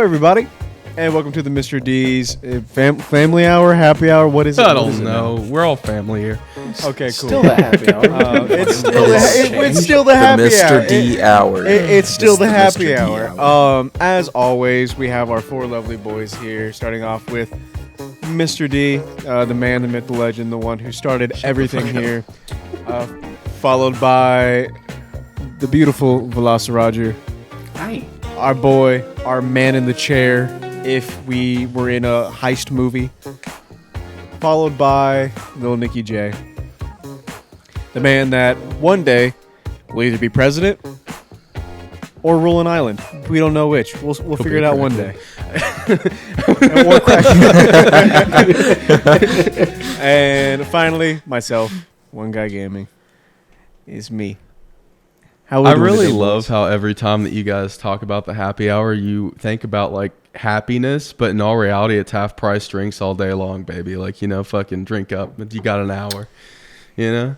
everybody, and welcome to the Mr. D's family hour, happy hour. What is it? I don't know. We're all family here. Okay, cool. Still the happy hour. It's still the happy hour. Mr. D hour. It's still the happy Mr. D hour. As always, we have our four lovely boys here. Starting off with Mr. D, the man, the myth, the legend, the one who started everything here. Followed by the beautiful Velociraptor. Hi. Our boy, our man in the chair, if we were in a heist movie. Followed by little Nicky J. The man that one day will either be president or rule an island. We don't know which. We'll figure it out one day. And we'll crack it. And finally, myself, One Guy Gaming, is me. I really love how every time that you guys talk about the happy hour, you think about like happiness, but in all reality, it's half price drinks all day long, baby. Like, you know, fucking drink up. You got an hour, you know?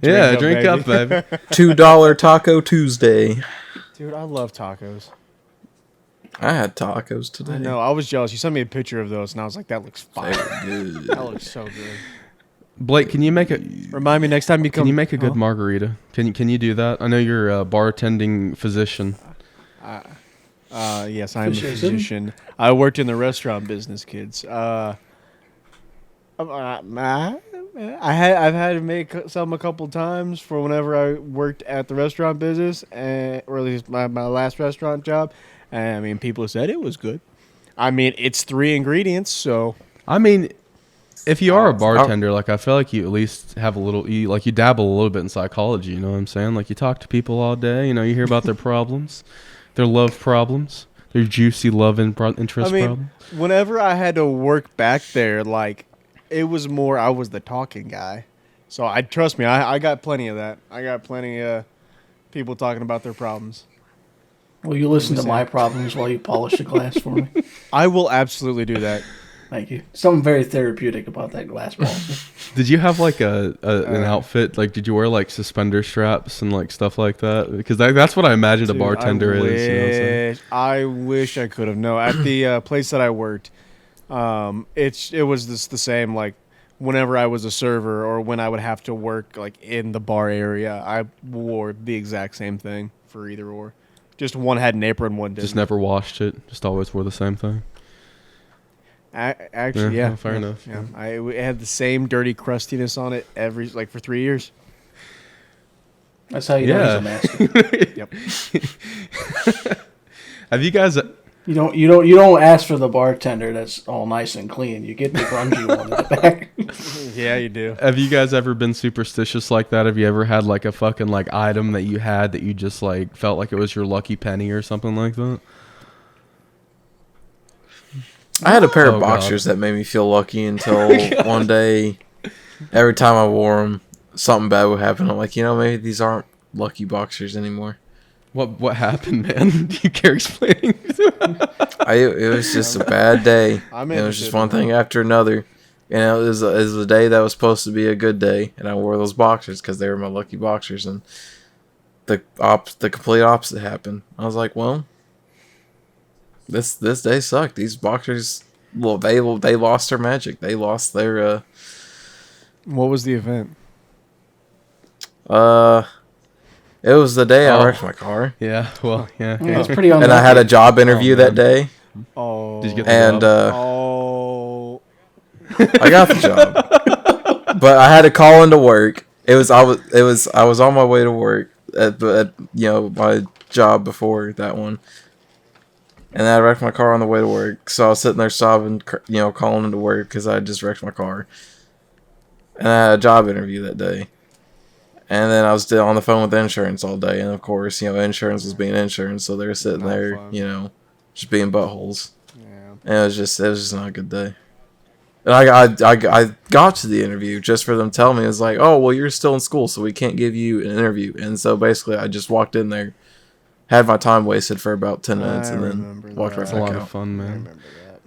Drink up, baby. $2 Taco Tuesday. Dude, I love tacos. I had tacos today. I know. I was jealous. You sent me a picture of those, and I was like, that looks fire. Good. That looks so good. Blake, can you make a Remind me next time you come. Can you make a good margarita? Can you do that? I know you're a bartending physician. Yes, I'm a physician. I worked in the restaurant business, kids. I've had to make some a couple times for whenever I worked at the restaurant business, or at least my last restaurant job. And I mean, people said it was good. I mean, it's 3 ingredients, so. I mean, if you are a bartender, like I feel like you at least have a little, you dabble a little bit in psychology. You know what I'm saying? Like you talk to people all day. You know, you hear about their problems, their love problems, their juicy love and interest problems. Whenever I had to work back there, like it was more I was the talking guy. So I trust me, I got plenty of that. I got plenty of people talking about their problems. Will you listen to my problems while you polish the glass for me? I will absolutely do that. Thank you. Something very therapeutic about that glass polish. Did you have like an outfit? Like, did you wear like suspender straps and like stuff like that? Because that's what I imagined a bartender is. You know what I'm saying? I wish I could have. No, at the place that I worked, it was the same. Like, whenever I was a server or when I would have to work like in the bar area, I wore the exact same thing for either or. Just one had an apron, one didn't. Just never washed it. Just always wore the same thing. Actually, yeah. Fair enough. Yeah, it had the same dirty crustiness on it for 3 years. That's how you know he's a master. Yep. Have you guys? You don't ask for the bartender that's all nice and clean. You get the grungy one in the back. Yeah, you do. Have you guys ever been superstitious like that? Have you ever had like a fucking like item that you had that you just like felt like it was your lucky penny or something like that? I had a pair of boxers that made me feel lucky until one day, every time I wore them, something bad would happen. I'm like, maybe these aren't lucky boxers anymore. What happened, man? Do you care explaining? It was just a bad day. It was just one thing after another. It was a day that was supposed to be a good day, and I wore those boxers because they were my lucky boxers, and the complete opposite happened. I was like, well, this day sucked. These boxers, well, they lost their magic. They lost their. What was the event? It was the day I wrecked my car. Yeah, well, yeah. It was pretty unlucky. And I had a job interview that day. Oh. Did you get the job? I got the job. But I had to call into work. I was on my way to work at my job before that one. And I wrecked my car on the way to work. So I was sitting there sobbing, calling into work because I just wrecked my car. And I had a job interview that day. And then I was still on the phone with insurance all day. And of course, insurance was being insurance. So they were sitting there, just being buttholes. Yeah. And it was just not a good day. And I got to the interview just for them to tell me, it was like, oh, well, you're still in school, so we can't give you an interview. And so basically I just walked in there, had my time wasted for about 10 minutes, and then walked right back out. That's a lot of fun, man. I remember that.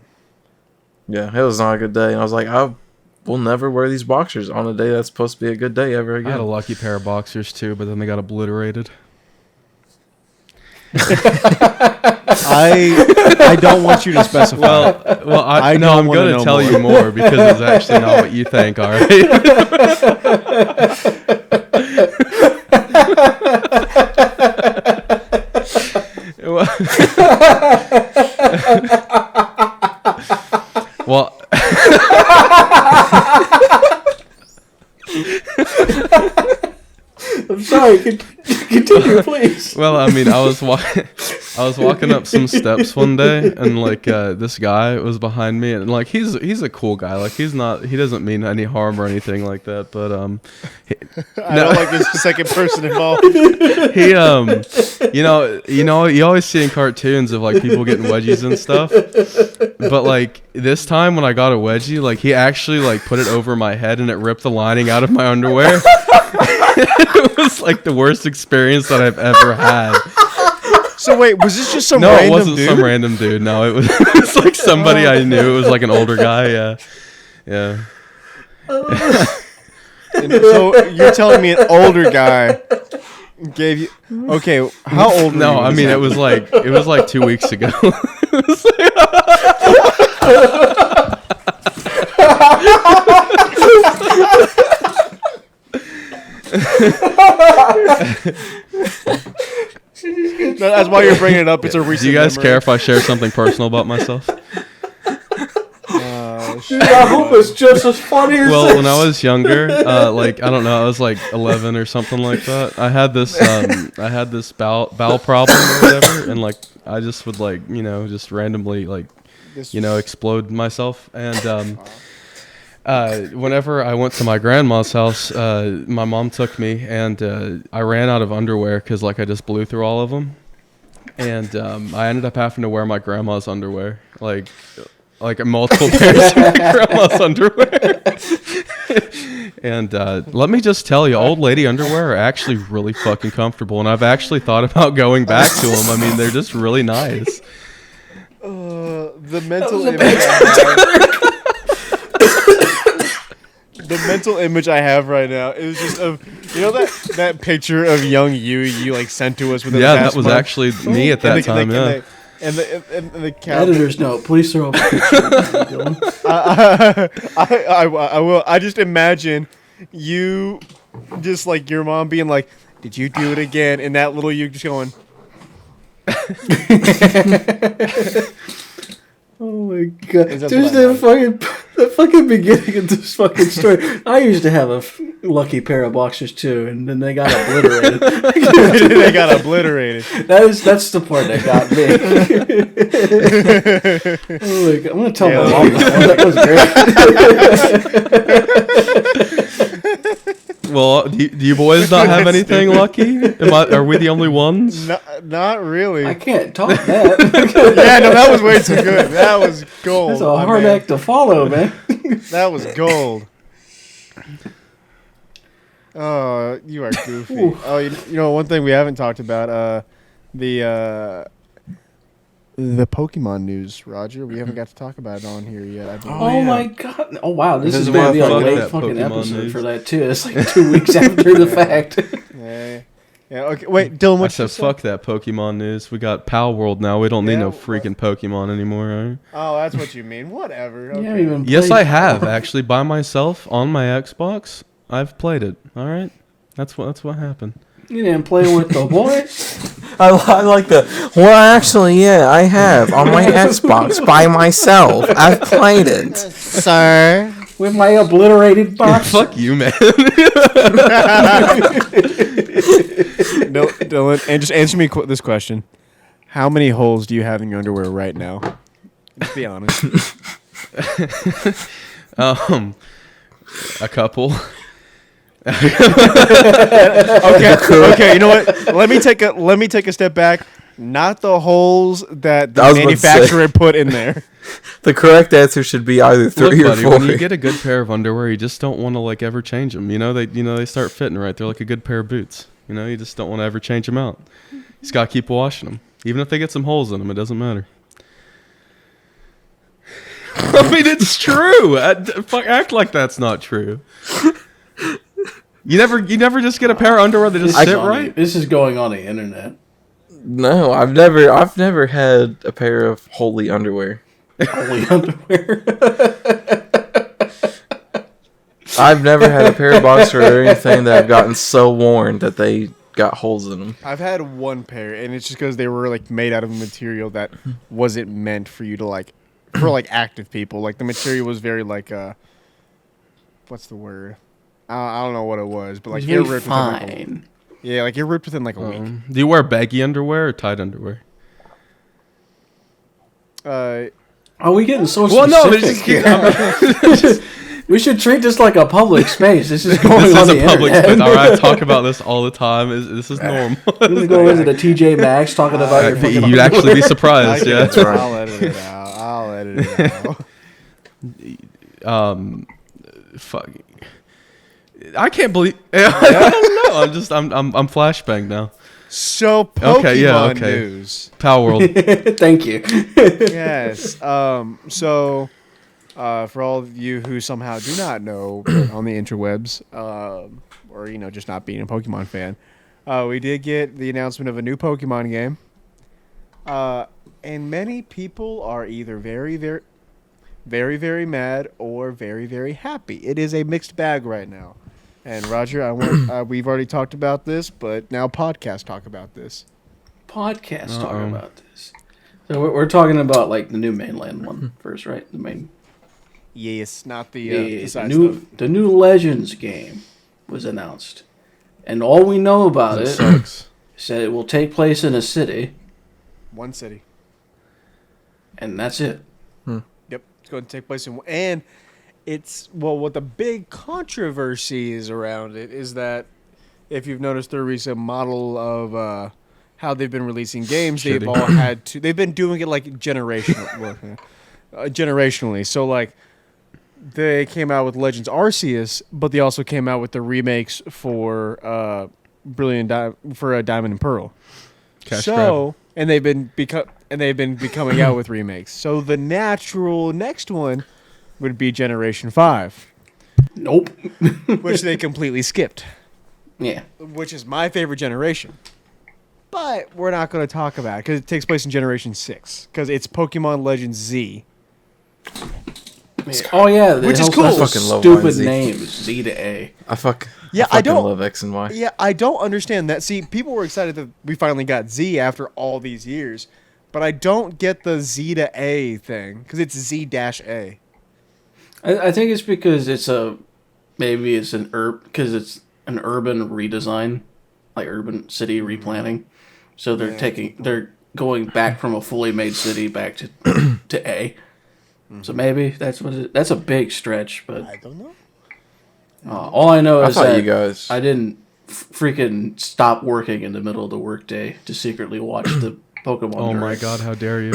Yeah, it was not a good day. And I was like, I will never wear these boxers on a day that's supposed to be a good day ever again. I had a lucky pair of boxers, too, but then they got obliterated. I don't want you to specify. Well, I'm don't wanna going to know tell more. you more because it's actually not what you think. All right. Well, I'm sorry. Continue, please. well, I mean, I was walking up some steps one day, and like this guy was behind me, and like he's a cool guy. Like he doesn't mean any harm or anything like that. But I don't like this second person involved. he you always see in cartoons of like people getting wedgies and stuff. But like this time when I got a wedgie, like he actually like put it over my head and it ripped the lining out of my underwear. It was like the worst experience that I've ever had. So wait, was this just some No, random it wasn't dude? some random dude. No, it was like somebody I knew. It was like an older guy. Yeah. So you're telling me an older guy gave you? Okay, how old? Were No, you when I this mean it happened? was like 2 weeks ago. It was No, that's why you're bringing it up. It's a recent. Do you guys memory. care if I share something personal about myself? Dude, I hope it's just as funny as Well, this. when I was younger, like I don't know, I was like 11 or something like that. I had this bowel problem or whatever, and like I just would like just randomly like explode myself. And whenever I went to my grandma's house, my mom took me, and I ran out of underwear because like I just blew through all of them, and I ended up having to wear my grandma's underwear, like multiple pairs of my grandma's underwear. And let me just tell you, old lady underwear are actually really fucking comfortable, and I've actually thought about going back to them. I mean, they're just really nice. The mental image I have. The mental image I have right now is just of that picture of young you like sent to us with That was actually me at that time. And the Editor's note, please throw up a picture. I will. I just imagine you, just like your mom being like, "Did you do it again?" And that little you just going. Oh my god! Is that There's the fucking beginning of this fucking story. I used to have a lucky pair of boxers too, and then they got obliterated. They got obliterated. That's the part that got me. Oh my god! I'm gonna tell my mom that was great. Well, do you boys not have anything lucky? Are we the only ones? Not really. I can't talk that. Yeah, no, that was way too good. That was gold. That's a hard act to follow, man. That was gold. Oh, you are goofy. Oh, you know one thing we haven't talked about, the Pokemon news, Roger. We haven't got to talk about it on here yet. I believe. Oh my god! Oh wow, this is is gonna be a why I late that fucking Pokemon episode news. for that too. It's like 2 weeks after the fact. Yeah. Okay. Wait, Dylan. I What said you say? fuck that Pokemon news. We got Pal World now. We don't need Yeah, no freaking Pokemon anymore. Right? Oh, that's what you mean. Whatever. Okay. You haven't even Yes, played I have actually by myself on my Xbox. I've played it. All right, that's what happened. You didn't play with the boys. I like the. Well, actually, yeah, I have on my Xbox by myself. I've played it, Sir. With my obliterated box. Fuck you, man. No, Dylan, and just answer me this question: how many holes do you have in your underwear right now? Just be honest. A couple. Okay. You know what? Let me take a step back. Not the holes that the I was about to manufacturer put in there. The correct answer should be either Look, three or buddy, four. when you get a good pair of underwear, you just don't want to like ever change them. They start fitting right. They're like a good pair of boots. You just don't want to ever change them out. You just gotta keep washing them, even if they get some holes in them. It doesn't matter. I mean, it's true. Act like that's not true. You never just get a pair of underwear that just sit right. This is going on the internet. No, I've never had a pair of holy underwear. Holy underwear. I've never had a pair of boxers or anything that have gotten so worn that they got holes in them. I've had one pair, and it's just because they were like made out of a material that wasn't meant for you to like, for like active people. Like the material was very like what's the word? I don't know what it was, but like Very it ripped within like a week. Yeah, like it ripped within like a week. Do you wear baggy underwear or tight underwear? Are we getting so Well, no, specific it's just, We should treat this like a public space. This is going this on is the a public internet. space. All right, I talk about this all the time. This is normal. We're gonna go into the TJ Maxx talking about your fucking You'd actually be I surprised. get Yeah, it. I'll edit it out. I'll edit it out. Fuck. I can't believe. I don't know. I'm flashbang now. So Pokemon Okay, yeah, okay. news. Power World. Thank you. Yes. So, for all of you who somehow do not know on the interwebs, or just not being a Pokemon fan, we did get the announcement of a new Pokemon game. And many people are either very, very, very, very mad or very, very happy. It is a mixed bag right now. And Roger, I want we've already talked about this, but now podcast talk about this. Podcast talking about this. So we're talking about like the new mainland one first, right? The main. Yes, not the The side new stuff. the new Legends game was announced, and all we know about it Sucks. said it will take place in a city, One city. and that's it. Yep, it's going to take place in and it's what the big controversy is around it is that if you've noticed their recent model of how they've been releasing games, they've Shitty. they've been doing it like generationally. So like they came out with Legends Arceus, but they also came out with the remakes for Diamond and Pearl. Cash grab. And they've been becoming out with remakes. So the natural next one would be Generation 5, Nope. which they completely skipped, Yeah. which is my favorite generation. But we're not going to talk about it because it takes place in Generation 6 because it's Pokemon Legends Z. Oh yeah, Which is also cool. has a I fucking love Y and stupid Z. name, Z to A. I fucking I don't love X and Y. Yeah, I don't understand that. See, people were excited that we finally got Z after all these years, but I don't get the Z to A thing because it's Z-A. I think it's because it's maybe it's because it's an urban redesign, like urban city replanning. So they're going back from a fully made city back to A. So maybe that's that's a big stretch, but I don't know. all I know I is thought that you guys. I didn't freaking stop working in the middle of the workday to secretly watch the Pokemon. Oh my Direct, god, how dare you?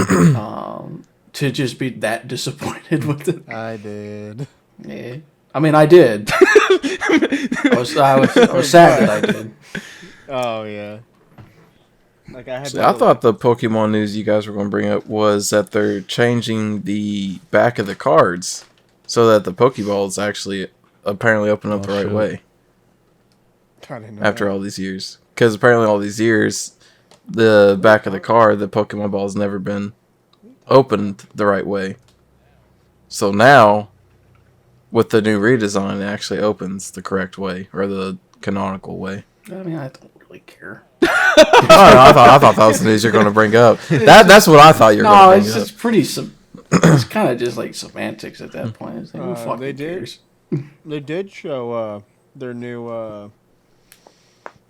to just be that disappointed with it. I did. Yeah. I mean, I did. I was sad that I did. Oh yeah. Like I had. See, I thought the Pokemon news you guys were going to bring up was that they're changing the back of the cards so that the Pokeballs actually apparently open up the right shit. way I didn't know after that. all these years. Because apparently all these years, the back of the card, the Pokemon ball has never been opened the right way. So now, with the new redesign, it actually opens the correct way or the canonical way. I mean, I don't really care. I thought that was the news you're going to bring up. That's what I thought you were No, going it's to bring up. just pretty. It's kind of just like semantics at that point. It's like, who fucking they did. cares? They did show their new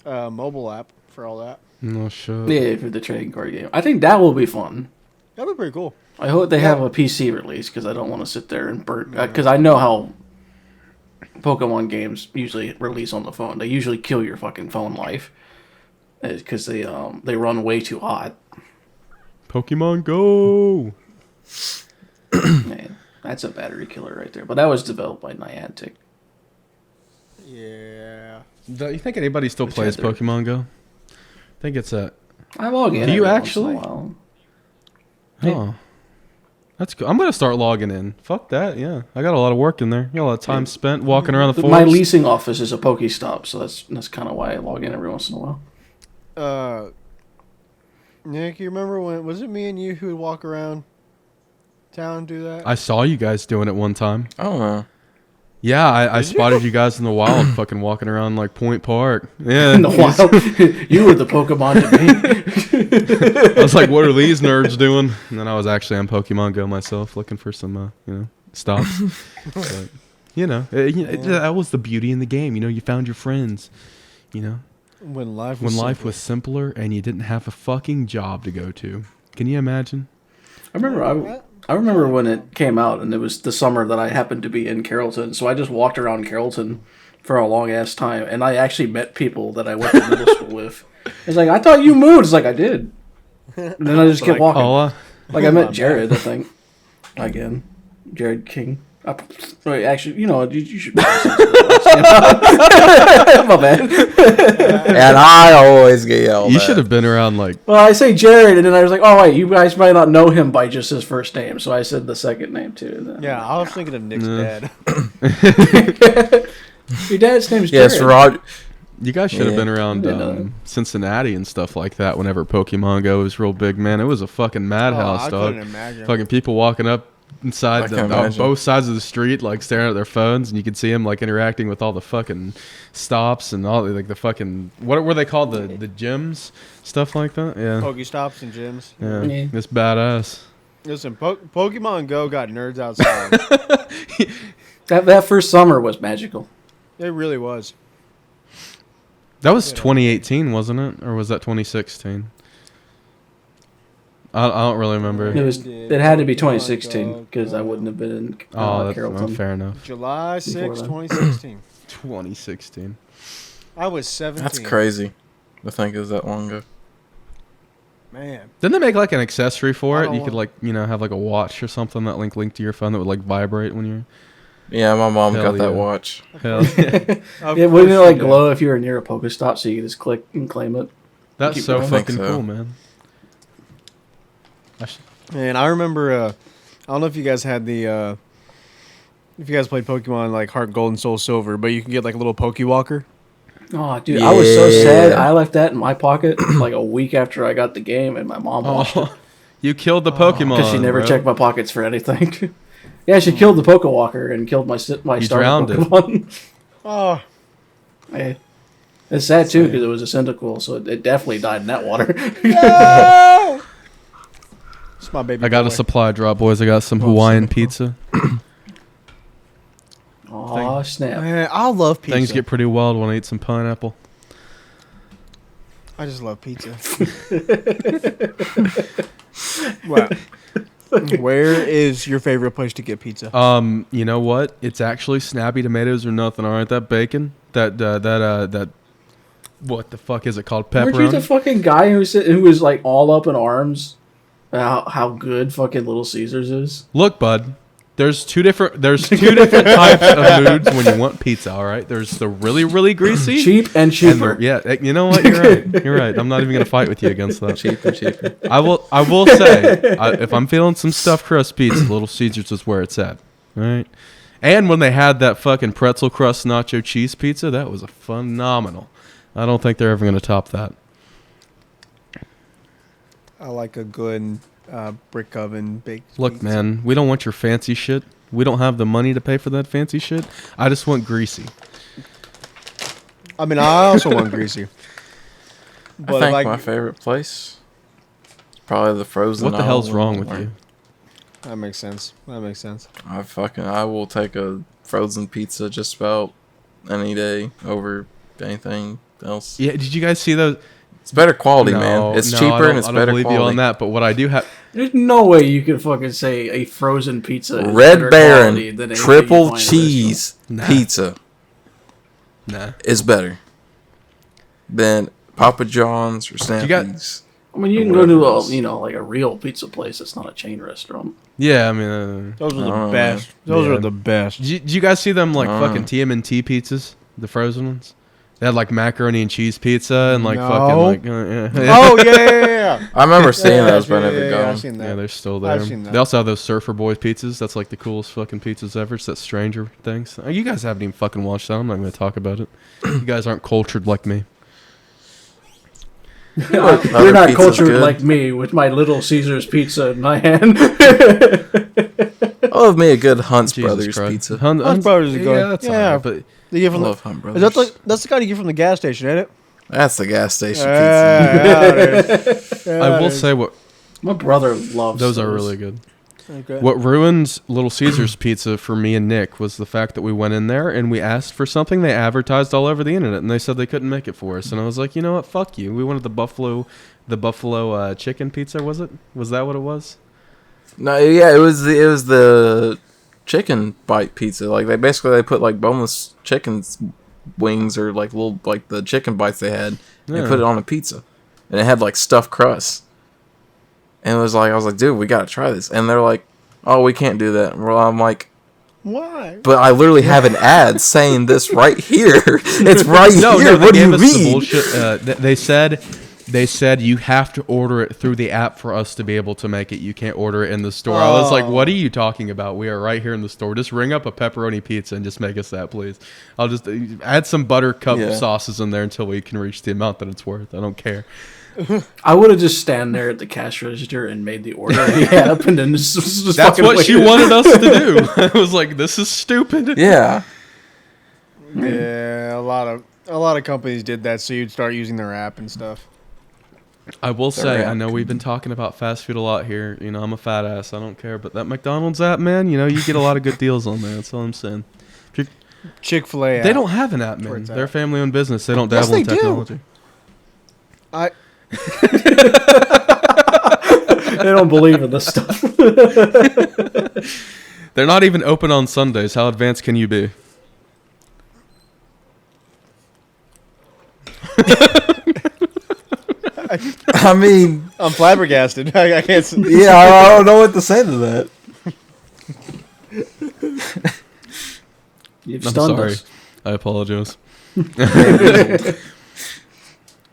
mobile app for all that. No shit. Yeah, for the trading card game. I think that will be fun. That'd be pretty cool. I hope they have a PC release because I don't want to sit there and burn. Because I know how Pokemon games usually release on the phone. They usually kill your fucking phone life because they run way too hot. Pokemon Go. Man, that's a battery killer right there. But that was developed by Niantic. Yeah. Do you think anybody still Which plays had their- Pokemon Go? I think it's a. I log in. Do you every once in a actually? while. Oh, that's good. I'm gonna start logging in. Fuck that. Yeah, I got a lot of work in there. Got a lot of time spent walking around the My forest. leasing office is a Pokestop, so that's kind of why I log in every once in a while. Nick, you remember when, was it me and you who would walk around town and do that? I saw you guys doing it one time. I don't know. Yeah, I spotted you guys in the wild fucking walking around like Point Park. Yeah. In the wild. You were the Pokemon to me. I was like, what are these nerds doing? And then I was actually on Pokemon Go myself looking for some, stops. But, that was the beauty in the game. You found your friends, When life was simpler and you didn't have a fucking job to go to. Can you imagine? I remember when it came out, and it was the summer that I happened to be in Carrollton. So I just walked around Carrollton for a long ass time, and I actually met people that I went to middle school with. It's like, I thought you moved. It's like, I did. And then I just kept walking. Like I met Jared, I think. Again, Jared King. Wait, actually, you should. My bad. And I always get yelled You at. should have been around like. Well, I say Jared, and then I was like, oh wait, you guys might not know him by just his first name, so I said the second name too. Then Yeah, I was thinking of Nick's dad. Your dad's name's Jared. Yes, Rod. You guys should have been around Cincinnati and stuff like that whenever Pokemon Go was real big, man. It was a fucking madhouse, I dog. couldn't imagine. Fucking people walking up inside can on imagine. both sides of the street, like staring at their phones, and you could see them like interacting with all the fucking stops and all like the fucking what were they called, the gyms, stuff like that. Yeah, Pokestops and gyms. yeah, it's badass. Listen, Pokemon Go got nerds outside. That first summer was magical. It really was. That was 2018, wasn't it, or was that 2016? I don't really remember. It had to be 2016 because I wouldn't have been in That's Carrollton. fair enough. July 6, Before then. 2016. 2016. I was 17. That's crazy. I think it was that long ago. Man. Didn't they make like an accessory for I it? don't You could like have like a watch or something that linked to your phone that would like vibrate when you're. Yeah, my mom Hell got that yeah. watch. Hell yeah. It wouldn't it like glow if you were near a Pokestop, so you could just click and claim it. That's Keep so going. fucking I think so. cool, man. And I remember, I don't know if you guys had if you guys played Pokemon like Heart Gold and Soul Silver, but you can get like a little Pokewalker. Oh, dude, I was so Yeah. sad. I left that in my pocket like a week after I got the game, and my mom lost it Oh, you killed the Pokemon. because she never bro. checked my pockets for anything. Yeah, she killed the Pokewalker and killed my You starter drowned it. Pokemon. Oh, Yeah. It's sad too because it was a Cyndaquil, so it definitely died in that water. no! It's my baby. I got boy. a supply drop, boys. I got some Hawaiian pizza. Aw, snap! Man, I love pizza. Things get pretty wild when I eat some pineapple. I just love pizza. Wow. Where is your favorite place to get pizza? You know what? It's actually snappy tomatoes or nothing. All right, that bacon, that what the fuck is it called? Weren't you the Pepperoni. fucking guy who was like all up in arms about how good fucking Little Caesars is? Look, bud. There's two different types of moods when you want pizza. All right. There's the really really greasy, Cheap and and cheaper. you know what? You're right. You're right. I'm not even gonna fight with you against that. Cheaper. I will say, if I'm feeling some stuffed crust pizza, Little Caesars is where it's at. All right. And when they had that fucking pretzel crust nacho cheese pizza, that was phenomenal. I don't think they're ever gonna top that. I like a good brick oven baked Look, pizza. man, we don't want your fancy shit. We don't have the money to pay for that fancy shit. I just want greasy. I mean, I also want greasy. But I think like, my favorite place is probably the frozen. What the hell's aisle wrong in with Walmart. you? that makes sense. That makes sense. I will take a frozen pizza just about any day over anything else. Yeah, did you guys see those? It's better quality, No, man. It's no, cheaper and it's I better don't believe quality. you on that, but what I do have... There's no way you can fucking say a frozen pizza is Red better Baron quality than anything you triple find in a cheese Nah. pizza Nah. is better than Papa John's or You got- Snappy's. restaurant. I mean, you can Or go whatever to else. like a real pizza place. It's not a chain restaurant. Yeah, I mean... Those are the Oh, best. man. Those Yeah. are the best. Did you guys see them, like, Oh. fucking TMNT pizzas? The frozen ones? They had, like, macaroni and cheese pizza and, like, No. fucking, like... yeah. Oh yeah. I remember seeing Yeah, those, but I never yeah, got I've them. seen that. Yeah, they're still there. I've seen that. They also have those Surfer Boys pizzas. That's like the coolest fucking pizzas ever. It's that Stranger things. You guys haven't even fucking watched that. I'm not going to talk about it. You guys aren't cultured like me. You're not cultured like me with my Little Caesars pizza in my hand. I love me a good Hunt's Jesus Brothers Christ. pizza. Hunt's Brothers is good. Yeah, that's all right, but They give I from love Hunt Brothers. that's the kind you get from the gas station, ain't it? That's the gas station pizza. I will say what My brother loves those are really good. Okay. What ruined Little Caesars pizza for me and Nick was the fact that we went in there and we asked for something they advertised all over the internet, and they said they couldn't make it for us. And I was like, you know what? Fuck you. We wanted the buffalo chicken pizza. Was it? Was that what it was? No, yeah, it was the chicken bite pizza. Like they put like boneless chicken's wings or like little like the chicken bites they had. And they put it on a pizza, and it had like stuffed crust. And it was like I was like, dude, we gotta try this. And they're like, oh, we can't do that. Well, I'm like, why? but I literally have an ad saying this right here. It's right here. No, What do you gave us the mean? bullshit. They said you have to order it through the app for us to be able to make it. You can't order it in the store. I was like, what are you talking about? We are right here in the store. Just ring up a pepperoni pizza and just make us that, please. I'll just add some buttercup sauces in there until we can reach the amount that it's worth. I don't care. I would have just stand there at the cash register and made the order in the app, and then just That's what she waited. wanted us to do. I was like, this is stupid. Yeah. Yeah, a lot of companies did that, so you'd start using their app and stuff. I will say, I app. know we've been talking about fast food a lot here. You know, I'm a fat ass. I don't care. But that McDonald's app, man, you know, you get a lot of good deals on there. That's all I'm saying. Chick-fil-A. They don't have an app, man. Towards They're a that. family-owned business. They don't Yes, dabble in they do. technology. They don't believe in this stuff. They're not even open on Sundays. How advanced can you be? I mean, I'm flabbergasted. I can't. yeah, I don't know what to say to that. You've I'm stunned sorry. us. I apologize.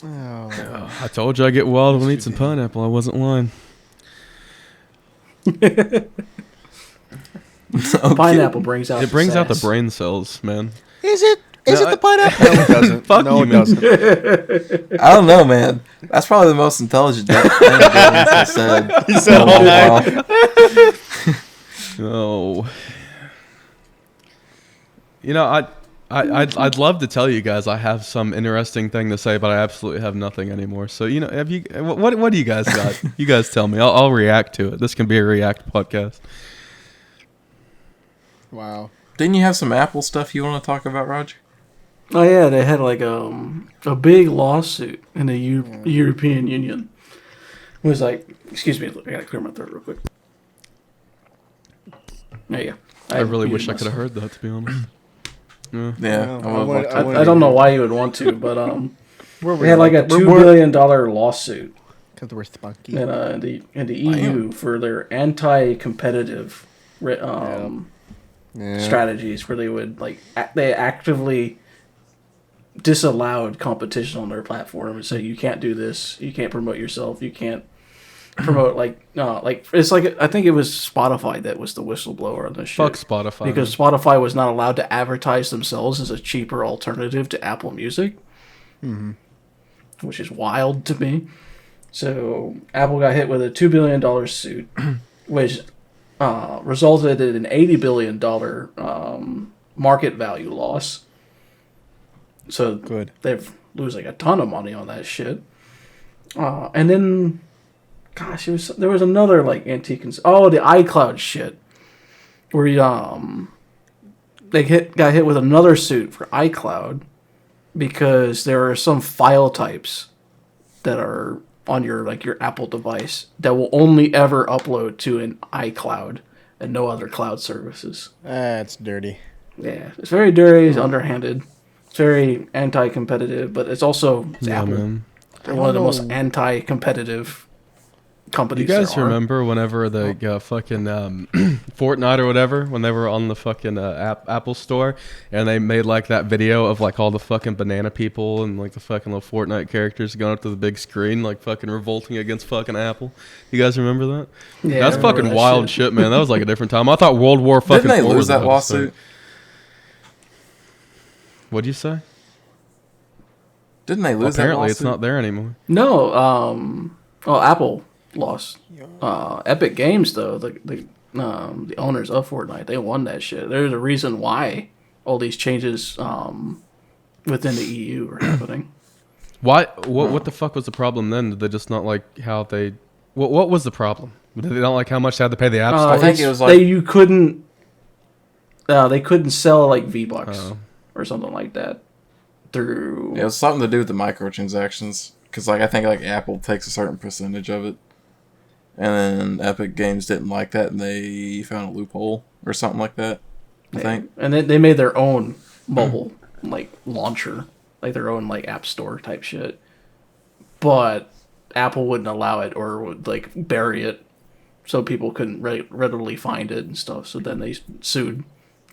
Oh. I told you I get wild when I eat some pineapple. I wasn't lying. Pineapple brings out. It brings out the sass. brain cells, man. Is it? Is No, it the pineapple? No, it doesn't. Fuck no, you, it man. doesn't. I don't know, man. That's probably the most intelligent thing I said. You said in a all while. Oh. You know, I'd love to tell you guys I have some interesting thing to say, but I absolutely have nothing anymore. So, you know, have you what do you guys got? You guys tell me. I'll react to it. This can be a react podcast. Wow. Didn't you have some Apple stuff you want to talk about, Roger? Oh yeah, they had like a big lawsuit in the European Union. It was like, excuse me, I gotta clear my throat real quick. There you go. I really wish I muted could have heard that, to be honest. Yeah. Yeah. myself. I don't know why you would want to, but Where they had like a $2 billion lawsuit Because we're spunky. in the EU for their anti-competitive strategies, where they would they actively disallowed competition on their platform and say you can't do this, you can't promote yourself, you can't promote it's like I think it was Spotify that was the whistleblower on this shit. Fuck Spotify. Because Spotify was not allowed to advertise themselves as a cheaper alternative to Apple Music, which is wild to me. So Apple got hit with a $2 billion suit, which resulted in an $80 billion market value loss. So Good. they're losing a ton of money on that shit. And then, gosh, there was another like antique. The iCloud shit, where they got hit with another suit for iCloud because there are some file types that are on your Apple device that will only ever upload to an iCloud and no other cloud services. That's dirty. Yeah, it's very dirty, it's underhanded, it's very anti-competitive, but it's also Apple. Man. They're one of the most anti-competitive companies. You guys there are. remember whenever they got fucking Fortnite or whatever, when they were on the fucking Apple store, and they made like that video of like all the fucking banana people and like the fucking little Fortnite characters going up to the big screen, like fucking revolting against fucking Apple. You guys remember that? Yeah, That's I remember fucking that wild shit, man. That was like a different time. I thought World War fucking Didn't they IV lose was that about to start. lawsuit? What'd you say? Didn't they lose? Apparently, that it's not there anymore. No, Apple lost. Epic Games though, the owners of Fortnite, they won that shit. There's a reason why all these changes within the EU are happening. Why? What the fuck was the problem then? Did they just not like how they? What was the problem? Did they not like how much they had to pay the app store? I think it was like you couldn't. They couldn't sell like V-Bucks or something like that through. It was something to do with the microtransactions, because like I think like Apple takes a certain percentage of it, and then Epic Games didn't like that, and they found a loophole or something like that. I think. And they made their own mobile like launcher, like their own like app store type shit, but Apple wouldn't allow it or would like bury it, so people couldn't readily find it and stuff. So then they sued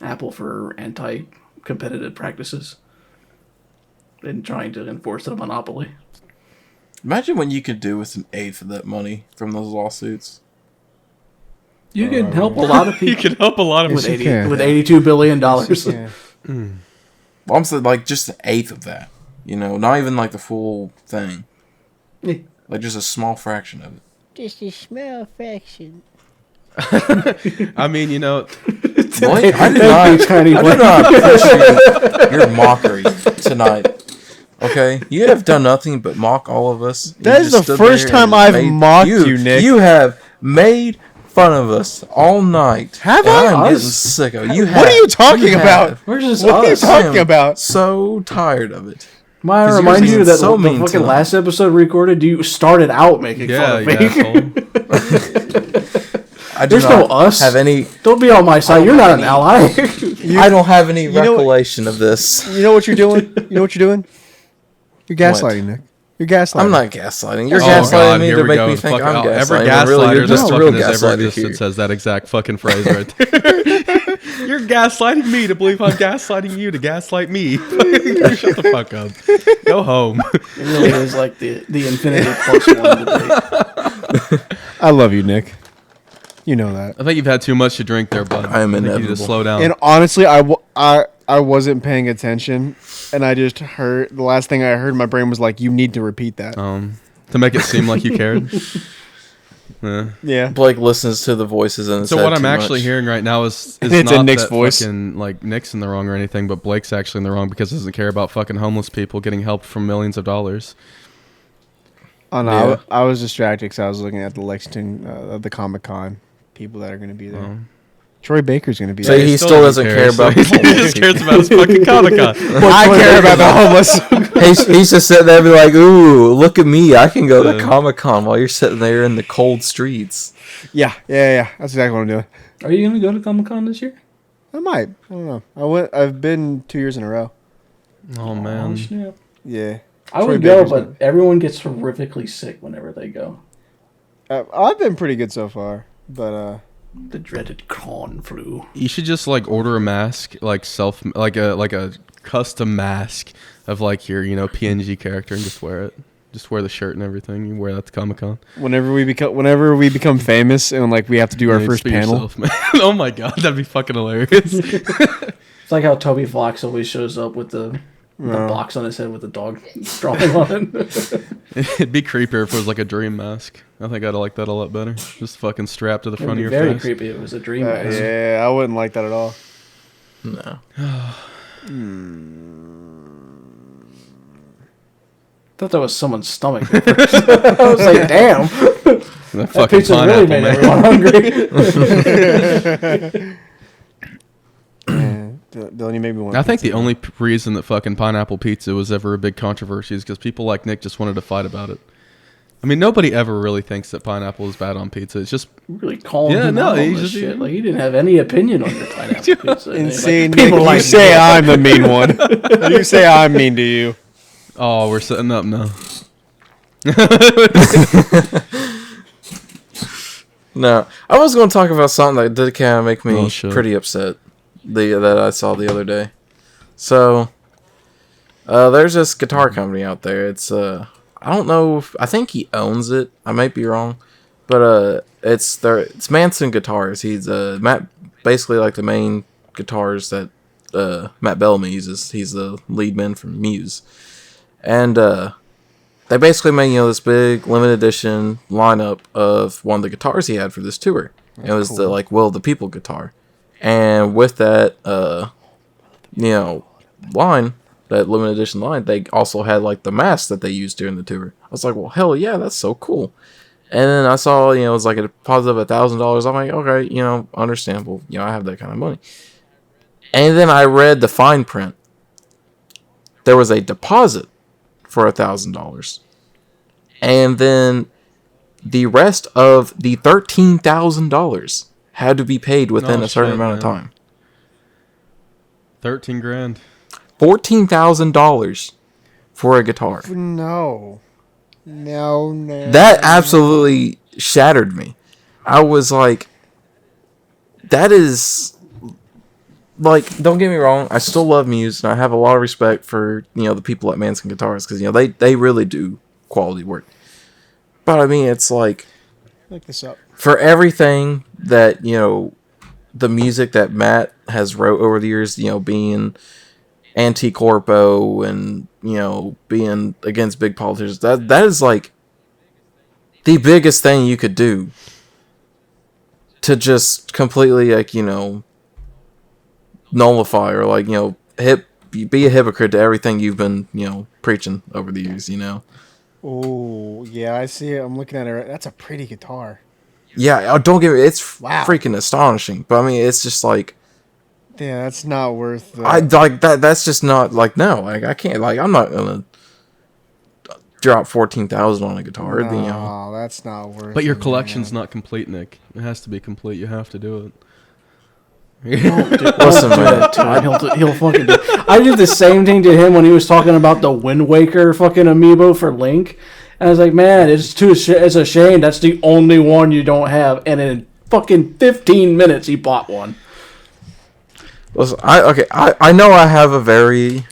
Apple for anti-competitive practices and trying to enforce a monopoly. Imagine what you could do with an eighth of that money from those lawsuits. You can help a lot of people. You can help a lot of with people. with $82 billion. Well, I'm saying like just an eighth of that. You know, not even like the full thing. Yeah. Like just a small fraction of it. Just a small fraction. I mean, you know, Blake, I do not appreciate your mockery tonight. Okay, you have done nothing but mock all of us. That is the first time I've mocked you, Nick. You have made fun of us all night. Have and I? I'm getting Us? sick of it. You What are you talking about? Where's this What are you us? talking about? So tired of it. Might I 'Cause you're remind you being that so the mean fucking tonight. last episode recorded, you started out making yeah, fun of you me. asshole. I do There's no not us. have any. Don't be on my side. You're not an ally. I don't have any know what- recollection of this. You know what you're doing? You know what you're doing? You're gaslighting, Nick. You're gaslighting. I'm not gaslighting. You're Oh, gaslighting God, me here to we make go. me think Fucking- I'm gaslighting. every but really, gaslighter you're just that a real fucking has ever gaslighter existed here. says that exact fucking phrase right there. You're gaslighting me to believe I'm gaslighting you to gaslight me. Shut the fuck up. Go home. It really is like the Infinity Plus one debate. I love you, Nick. You know that. I think you've had too much to drink there, bud. I am think you need to inevitable. slow down. And honestly, I wasn't paying attention, and I just heard the last thing I heard. My brain was like, "You need to repeat that." To make it seem like you cared. Yeah. Yeah. Blake listens to the voices and So what I'm actually hearing right now is It's not in Nick's that voice. fucking like Nick's in the wrong or anything, but Blake's actually in the wrong because he doesn't care about fucking homeless people getting help from millions of dollars. Oh no, Yeah. I was distracted because I was looking at the Lexington, the Comic Con people that are going to be there. Troy Baker's going to be So there. he still doesn't care about he the homeless just cares about his fucking Comic Con. I care about the homeless. he's just sitting there and be like, ooh, look at me. I can go to Comic-Con while you're sitting there in the cold streets. yeah. That's exactly what I'm doing. Are you gonna go to Comic Con this year? I might. I don't know. I've been 2 years in a row. Oh man. Snap. Yeah. I would Troy go, Baker's but gonna- everyone gets horrifically sick whenever they go. I've been pretty good so far, but The dreaded con flu. You should just like order a mask, like like a custom mask of like your PNG character and just wear it. Just wear the shirt and everything. You wear that to Comic Con. whenever we become famous and like we have to do our first panel. Oh my god, that'd be fucking hilarious. It's like how Toby Fox always shows up with the box on his head with the dog drawing on it. It'd be creepier if it was like a dream mask. I think I'd like that a lot better. Just fucking strapped to the It'd front be of your very face. creepy. It was a dream. mask. Yeah, I wouldn't like that at all. No. Thought that was someone's stomach. I was like, damn, That that fucking pizza really pineapple, made man. everyone hungry. Dylan, you made me want. I think pizza. the only reason that fucking pineapple pizza was ever a big controversy is because people like Nick just wanted to fight about it. I mean, nobody ever really thinks that pineapple is bad on pizza. It's just Really calling Yeah, him no, out on he this just- shit. Like he didn't have any opinion on your pineapple pizza. Insane. Like, Nick, people you like say I'm the mean one. You say I'm mean to you. oh, we're setting up now. No. I was going to talk about something that did kind of make me Oh, shit. pretty upset that I saw the other day. So, there's this guitar company out there. It's, I don't know I think he owns it. I might be wrong. But, it's Manson Guitars. He's, basically like the main guitars that, Matt Bellamy uses. He's the lead man from Muse. And they basically made this big limited edition lineup of one of the guitars he had for this tour. It was the Will of the People guitar, and with that line, that limited edition line, they also had the mask that they used during the tour. I was like, well, hell yeah, that's so cool. And then I saw, it was a deposit of $1,000. I'm like, okay, understandable. I have that kind of money. And then I read the fine print. There was a deposit for $1,000. And then the rest of the $13,000 had to be paid within a certain amount of time. 13 grand. $14,000 for a guitar. No. That absolutely shattered me. I was like, that is... don't get me wrong, I still love Muse, and I have a lot of respect for, the people at Manson Guitars, because, they really do quality work. But, I mean, it's look this up. for everything that, the music that Matt has wrote over the years, being anti-corpo and, being against big politicians, that is, the biggest thing you could do to just completely, nullify or be a hypocrite to everything you've been preaching over the years. Oh yeah, I see it. I'm looking at it. That's a pretty guitar. Yeah, don't get me. It's freaking astonishing. But I mean, it's just yeah, that's not worth. I that. That's just not no. I can't. I'm not gonna drop 14,000 on a guitar. No, that's not worth. But your it, collection's man. not complete, Nick. It has to be complete. You have to do it. Listen, man. He'll fucking do. I did the same thing to him when he was talking about the Wind Waker fucking amiibo for Link, and I was like, man, it's a shame that's the only one you don't have. And in fucking 15 minutes, he bought one. Listen, I know I have a very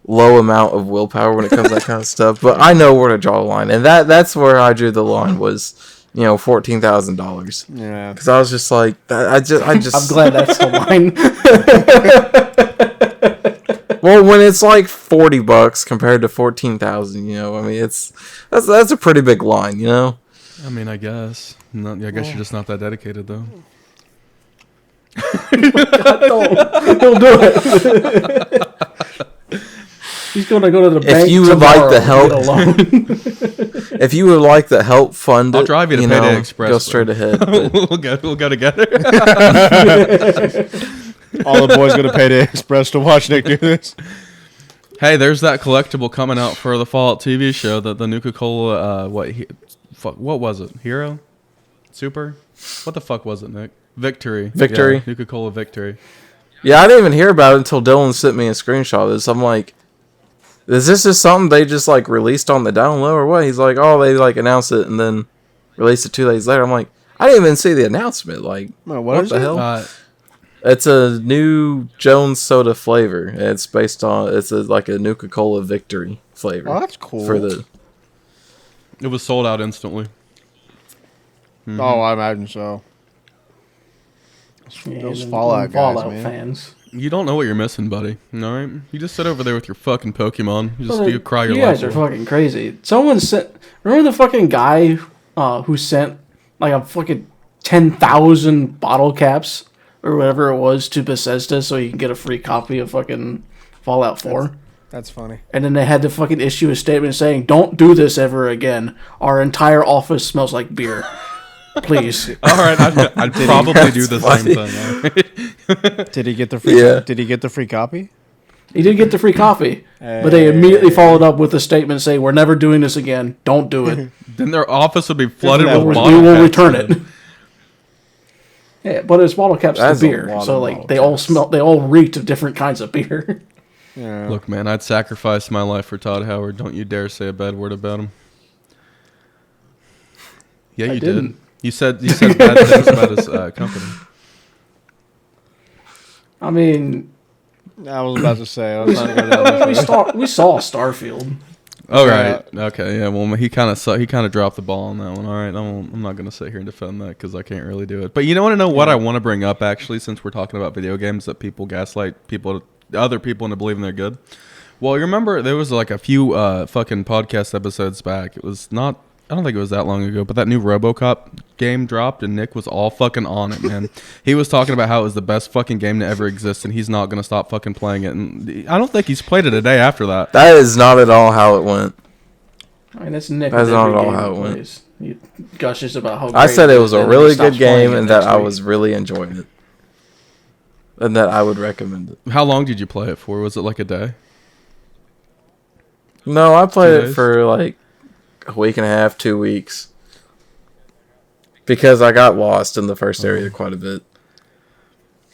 low amount of willpower when it comes to that kind of stuff, but I know where to draw the line, and that's where I drew the line was. $14,000. Yeah, because I was just like, I just. I'm glad that's the line. Well, when it's $40 compared to 14,000, I mean, that's a pretty big line, I mean, I guess. I guess you're just not that dedicated, though. He'll do it. He's gonna go to the bank. If you would like the help, if you would like the help fund it, I'll drive you to Payday Express. Go straight ahead. we'll go together. all the boys go to Payday Express to watch Nick do this. Hey, there's that collectible coming out for the Fallout TV show. The Nuka-Cola. What was it? Hero? Super? What the fuck was it, Nick? Victory. Yeah, Nuka-Cola Victory. Yeah, I didn't even hear about it until Dylan sent me a screenshot of this. I'm like, is this just something they just released on the down low or what? He's like, oh, they announced it and then released it 2 days later. I'm like, I didn't even see the announcement. What the hell? It's a new Jones soda flavor. It's based on a Nuka-Cola Victory flavor. Oh, that's cool. It was sold out instantly. Mm-hmm. Oh, I imagine so. Those Fallout guys, man. Fans. You don't know what you're missing, buddy. All right, you just sit over there with your fucking Pokemon. You cry your life. You guys are fucking crazy. Someone sent. Remember the fucking guy who sent a fucking 10,000 bottle caps or whatever it was to Bethesda so you can get a free copy of fucking Fallout 4. That's funny. And then they had to fucking issue a statement saying, "Don't do this ever again. Our entire office smells like beer." Please. All right, I'd probably do the same thing. Did he get the free? Yeah. Did he get the free copy? He did get the free copy, but they immediately followed up with a statement saying, "We're never doing this again. Don't do it." Then their office would be flooded with bottle caps. We will return it. Yeah, but it's bottle caps to beer, so they all reeked of different kinds of beer. Yeah. Look, man, I'd sacrifice my life for Todd Howard. Don't you dare say a bad word about him. Yeah, you did. You said bad things about his company. I mean, I was about to say. we saw Starfield. Oh right, okay, yeah. Well, he kind of dropped the ball on that one. All right, I'm not gonna sit here and defend that because I can't really do it. But you want to know what I want to bring up actually, since we're talking about video games that people gaslight other people into believing they're good. Well, you remember there was like a few fucking podcast episodes back. It was not. I don't think it was that long ago, but that new RoboCop game dropped, and Nick was all fucking on it, man. He was talking about how it was the best fucking game to ever exist, and he's not gonna stop fucking playing it. And I don't think he's played it a day after that. That is not at all how it went. I mean, that's Nick. That's with not every at all game how he it went. plays. He gushes about how. I great said it was is, a and then really he stops good game playing it and that next I week. was really enjoying it. And that I would recommend it. How long did you play it for? Was it like a day? No, I played 2 it days? for like a week and a half, 2 weeks. Because I got lost in the first area quite a bit.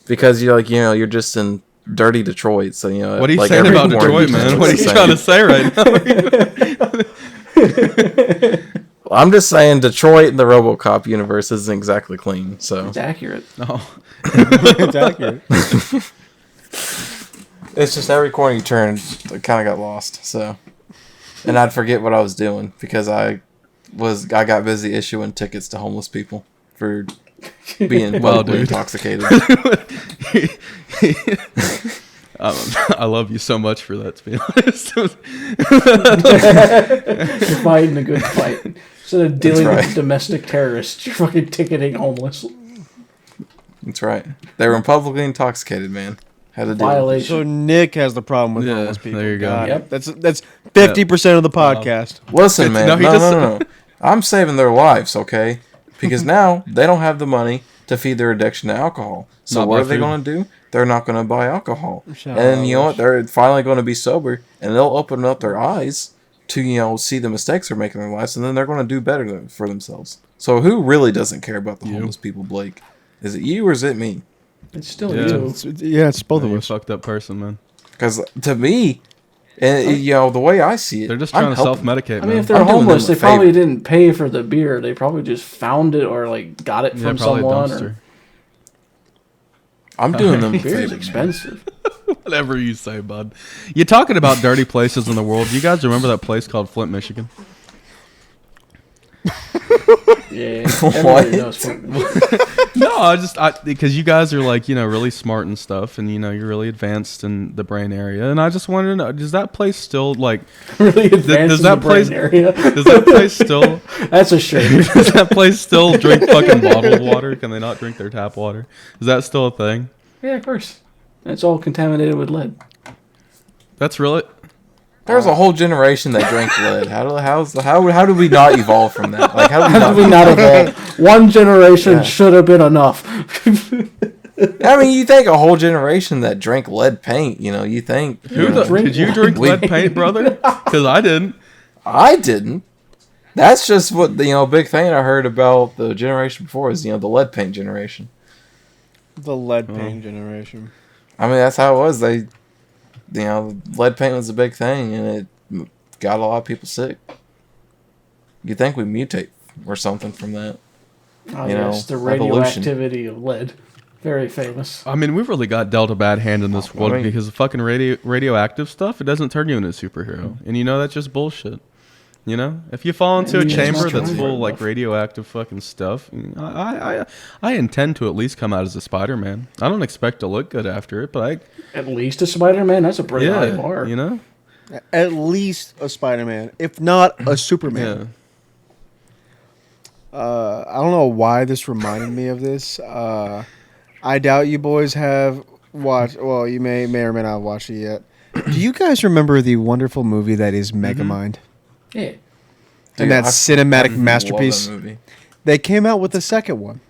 Because you're just in dirty Detroit, so What are you like saying every about corner Detroit, you man? turn, What are it's you the trying to same. say right now? I'm just saying Detroit in the RoboCop universe isn't exactly clean, so It's accurate. Oh. It's accurate. it's just every corner you turn, I kind of got lost. So, and I'd forget what I was doing because I got busy issuing tickets to homeless people for being Wow, publicly dude. intoxicated. I love you so much for that, to be honest. You're fighting a good fight. Instead of dealing right. with domestic terrorists, you're fucking ticketing homeless. That's right. They were publicly intoxicated, man. Had to deal with it. Violation. So Nick has the problem with Yeah, homeless people. there you go. Got it. Yep. That's 50% of the podcast. Listen, man. no, he just- No. I'm saving their lives, okay? Because now they don't have the money to feed their addiction to alcohol. So Not what buy are they food. going to do? They're not going to buy alcohol. Shout And you know out. what? They're finally going to be sober, and they'll open up their eyes to see the mistakes they're making in their lives, and then they're going to do better for themselves. So who really doesn't care about the homeless people, Blake? Is it you or is it me? It's still Yeah. you. It's both of You're a us. fucked up person, man. Because to me, and the way I see it, They're just I'm trying to helping. self-medicate, man. I mean, if they're I'm doing them homeless, a they favor. probably didn't pay for the beer. They probably just found it or like got it Yeah, from probably a someone. dumpster. Or I'm doing them a beer is favor. expensive. Whatever you say, bud. You're talking about dirty places in the world. Do you guys remember that place called Flint, Michigan? Yeah, What? everybody knows. What, No, because you guys are like, really smart and stuff, and you're really advanced in the brain area, and I just wanted to know, does that place still like, really advanced does in that the brain place- area. does that place still, That's a shame. does that place still drink fucking bottled water? Can they not drink their tap water? Is that still a thing? Yeah, of course. It's all contaminated with lead. That's really. There's a whole generation that drank lead. How do we not evolve from that? Like how How do did we not evolve? One generation should have been enough. I mean, you think a whole generation that drank lead paint. You think Did you drink We- lead paint, brother? Because I didn't. I didn't. That's just what the big thing I heard about the generation before is the lead paint generation. The lead paint generation. I mean, that's how it was. Lead paint was a big thing, and it got a lot of people sick. You think we mutate or something from that? Oh, You know, yes, the evolution. radioactivity of lead. Very famous. I mean, we've really got dealt a bad hand in this world I mean- because of fucking radioactive stuff. It doesn't turn you into a superhero, and that's just bullshit. If you fall into a Yeah, it's chamber not that's true. full of like radioactive fucking stuff, I intend to at least come out as a Spider-Man. I don't expect to look good after it, but At least a Spider-Man. That's a pretty high bar. At least a Spider-Man, if not a Superman. Yeah. I don't know why this reminded me of this. I doubt you boys have watched. Well, you may or may not have watched it yet. Do you guys remember the wonderful movie that is Megamind? Yeah. And that cinematic love masterpiece? that movie. They came out with a second one.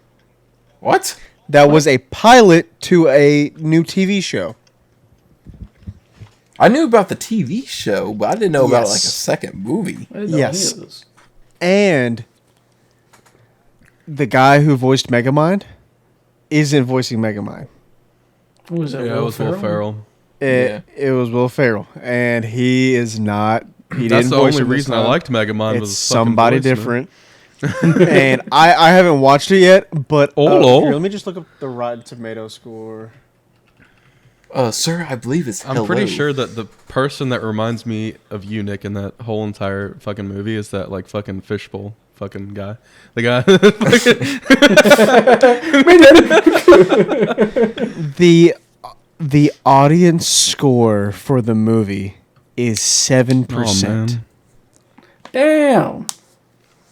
What? That was a pilot to a new TV show. I knew about the TV show, but I didn't know about Yes. like a second movie. I didn't know Yes. any of this. And the guy who voiced Megamind isn't voicing Megamind. What was that? Yeah, it was Will Ferrell. It was Will Ferrell, and he is not. He That's didn't the voice only him this reason I time. liked Megamind It's was his fucking somebody voice, man. different. And I haven't watched it yet, but Oh. here, let me just look up the Rotten Tomato score. Sir, I believe it's I'm pretty sure that the person that reminds me of you, Nick, in that whole entire fucking movie is that like fucking fishbowl fucking guy. The guy. The audience score for the movie is 7%. man. Damn.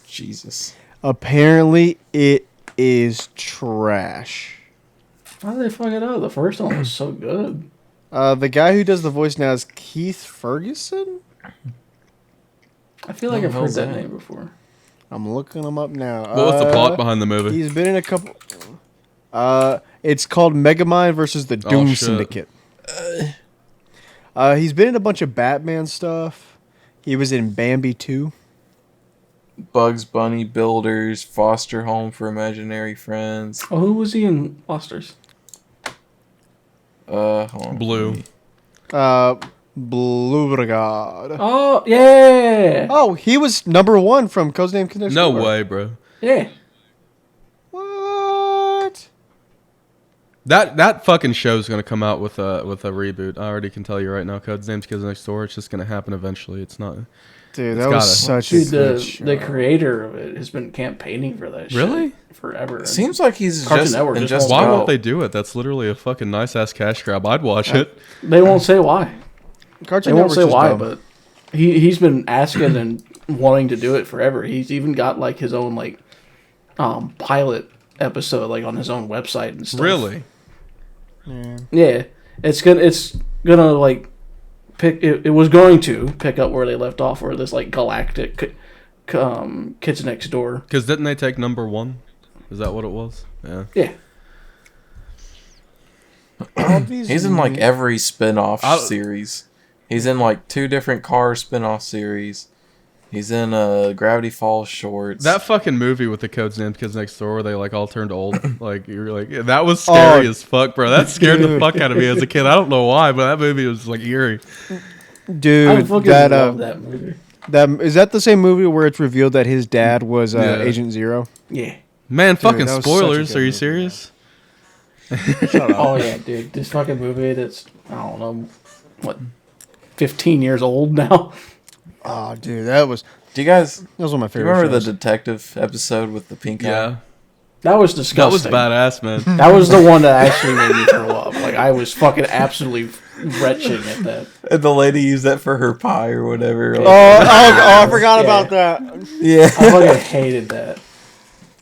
Jesus. Apparently, it is trash. How did they fuck it up? The first one was so good. The guy who does the voice now is Keith Ferguson? I feel like I've heard hell's that that? name before. I'm looking him up now. What was the plot behind the movie? He's been in a couple... it's called Megamind versus the Doom shit. Syndicate. He's been in a bunch of Batman stuff. He was in Bambi 2. Bugs Bunny Builders, Foster Home for Imaginary Friends. Oh, who was he in Fosters? Hold on. Blue. Blue Brigade. Oh, yeah. Oh, he was number 1 from Codename Connect. No way, bro. Yeah. What? That fucking show's gonna come out with a reboot. I already can tell you right now. Codenames Kids Next Door. It's just gonna happen eventually. It's not. Dude, It's that was gotta. such Dude, a good show. the creator of it has been campaigning for that Really? shit forever. Seems like he's Cartoon just Network and just just Why won't won't they do it? That's literally a fucking nice ass cash grab. I'd watch it. They won't say why. Cartoon They won't Network's say just why, dumb. but he's been asking and wanting to do it forever. He's even got like his own like pilot episode like on his own website and stuff. Really? Yeah. It's gonna like pick it was going to pick up where they left off, where this like galactic Kids Next Door. Because didn't they take number 1? Is that what it was? Yeah. Yeah. He's in like every spin-off I'll- series. He's in like 2 different car spin-off series. He's in Gravity Falls shorts. That fucking movie with the Codenames Kids Next Door where they like all turned old. Like you're like that was scary as fuck, bro. That scared the fuck out of me as a kid. I don't know why, but that movie was like eerie. Dude, I fucking love that movie. is that the same movie where it's revealed that his dad was Yeah. Agent Zero? Yeah. Man, fucking that was such a spoilers. good Are you movie, serious? Oh yeah, dude. This fucking movie that's I don't know what 15 years old now. Oh, dude, that was Do you guys one of my do you favorite remember shows. the detective episode with the pink eye? Yeah. That was That was disgusting. badass, man. That was the one that actually made me throw up. Like I was fucking absolutely retching at that. And the lady used that for her pie or whatever. I forgot Yeah. about that. Yeah. I fucking hated that.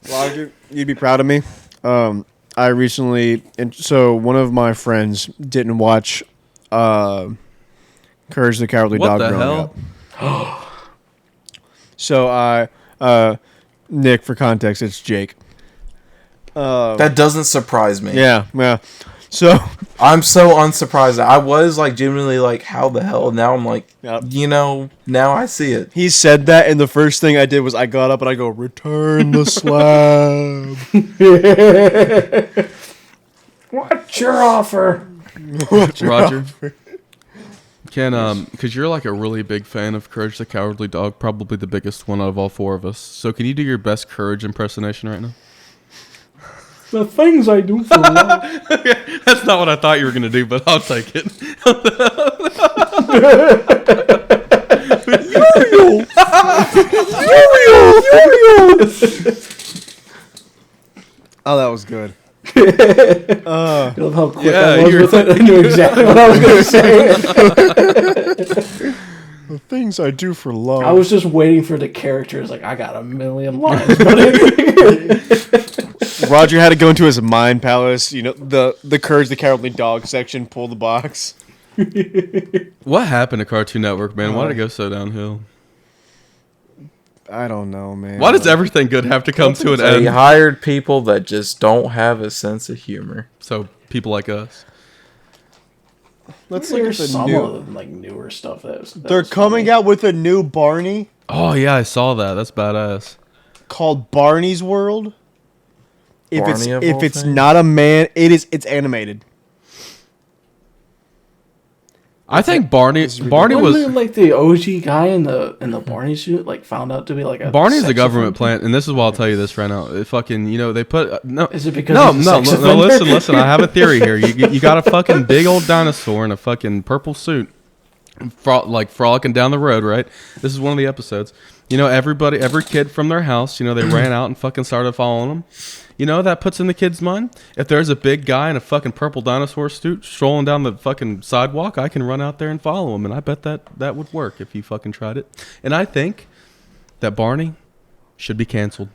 Roger, you'd be proud of me. I recently, so one of my friends didn't watch Courage the Cowardly What Dog the growing hell? up. So Nick, for context, it's Jake. That doesn't surprise me. Yeah. So I'm so unsurprised. I was like genuinely like, how the hell? Now I'm like, Yep. now I see it. he said that, and the first thing I did was I got up and I go, return the slab. What's your offer? Roger. Can because you're like a really big fan of Courage the Cowardly Dog, probably the biggest one out of all 4 of us. So can you do your best Courage impersonation right now? The things I do for love. That's not what I thought you were gonna do, but I'll take it. Oh, that was good. I love how quick Yeah, I was you're- with it. I knew exactly what I was going to say. The things I do for love. I was just waiting for the characters. Like, I got a million lines. buddy. Roger had to go into his mind palace. You know, the Courage the Cowardly Dog section. Pull the box. What happened to Cartoon Network, man? Why did it go so downhill? I don't know, man. Why does everything good have to come to an They end? hired people that just don't have a sense of humor. So people like us. Let's look at There's the some new. of the, like newer stuff that They're coming out with a new Barney Oh yeah, I saw that. That's badass. called Barney's World. If Barney of it's all things? not a man, it's animated. I think Barney was Wasn't it like the OG guy in the Barney suit like found out to be like a Barney's a sex government offender? plant, and this is why I'll tell you this right now. It fucking, they put no. Is it because No, he's a no, sex no, offender? listen. I have a theory here. You got a fucking big old dinosaur in a fucking purple suit, frolicking down the road, right? This is one of the episodes, You know, every kid from their house, you know, they ran out and fucking started following them. You know, that puts in the kid's mind, if there's a big guy in a fucking purple dinosaur suit strolling down the fucking sidewalk, I can run out there and follow him. And I bet that would work if you fucking tried it. And I think that Barney should be canceled.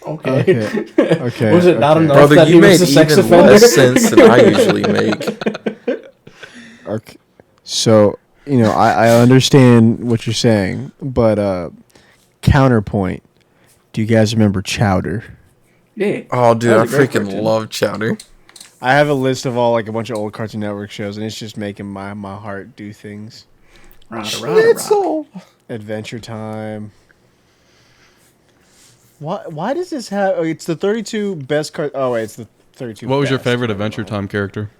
Okay. Okay. Was it not enough Brother, that you he made was a sex even offender? less sense than I usually make. Okay. So, you know, I understand what you're saying, but counterpoint. Do you guys remember Chowder? Yeah. Oh, dude, That I was a great freaking cartoon. love Chowder. I have a list of all like a bunch of old Cartoon Network shows, and it's just making my heart do things. Schnitzel. Adventure Time. Why does this have? Oh, it's the 32 best cart. Oh wait, it's the 32. What was your best. favorite Adventure Time character?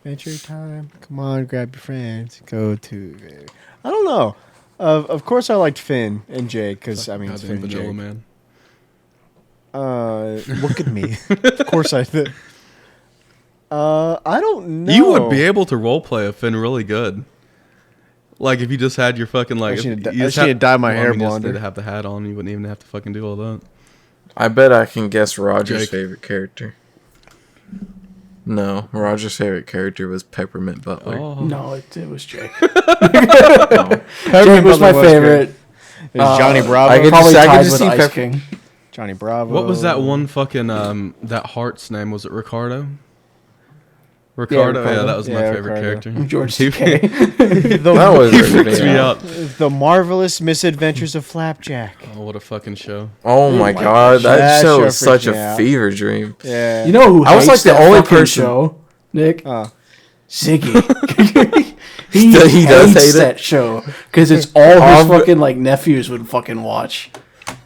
Adventure Time. Come on, grab your friends. Go to. I don't know. Of course, I liked Finn and Jake because I mean, it's Goddamn Finn and Vanilla Jake. Man. Look at me. Of course I did. I don't know. You would be able to roleplay a Finn really good. Like if you just had your fucking like. I just need to- you I just just need to dye my hair You just blonder. need to have the hat on. You wouldn't even have to fucking do all that. I bet I can guess Roger's Jake. favorite character. No, Roger's favorite character was Peppermint Butler. Oh. No, it was Jake. Peppermint Jake was my Butler favorite. good. There's Johnny Bravo. I get Probably I tied could just with see Ice Pepper- King. Johnny Bravo. What was that one fucking that heart's name? Was it Ricardo? Ricardo, yeah, Ricardo. that was my Yeah, favorite Ricardo. character. George C.K. That was He really freaks me bad. out. The Marvelous Misadventures of Flapjack? Oh, what a fucking show! Oh my my god, that That show show was such freaked me a out. fever dream. Yeah. You know who I was hates like the that only fucking person- show, Nick? Ziggy. he He does hates hate it? that show because it's all his but- fucking like nephews would fucking watch.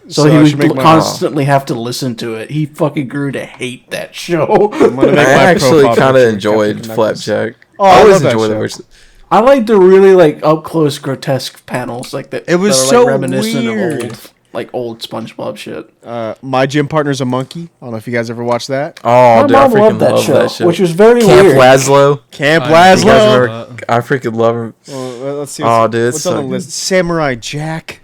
So, So he I would should make my- constantly have to listen to it. He fucking grew to hate that show. I'm gonna make I my actually profile kind of picture enjoyed Captain Knuckles. Flapjack. Oh, I I always love that enjoy the show. version. I like the really like up close grotesque panels like that. It was that are, so like, reminiscent weird. of old SpongeBob shit. My gym partner's a monkey. I don't know if you guys ever watched that. Oh, My dude, I mom freaking loved that love show, that show. which was very Camp weird. Laszlo. Camp I You guys Laszlo. remember? I freaking love him. Well, let's see. Oh, dude, it's what's on so the list? Samurai Jack.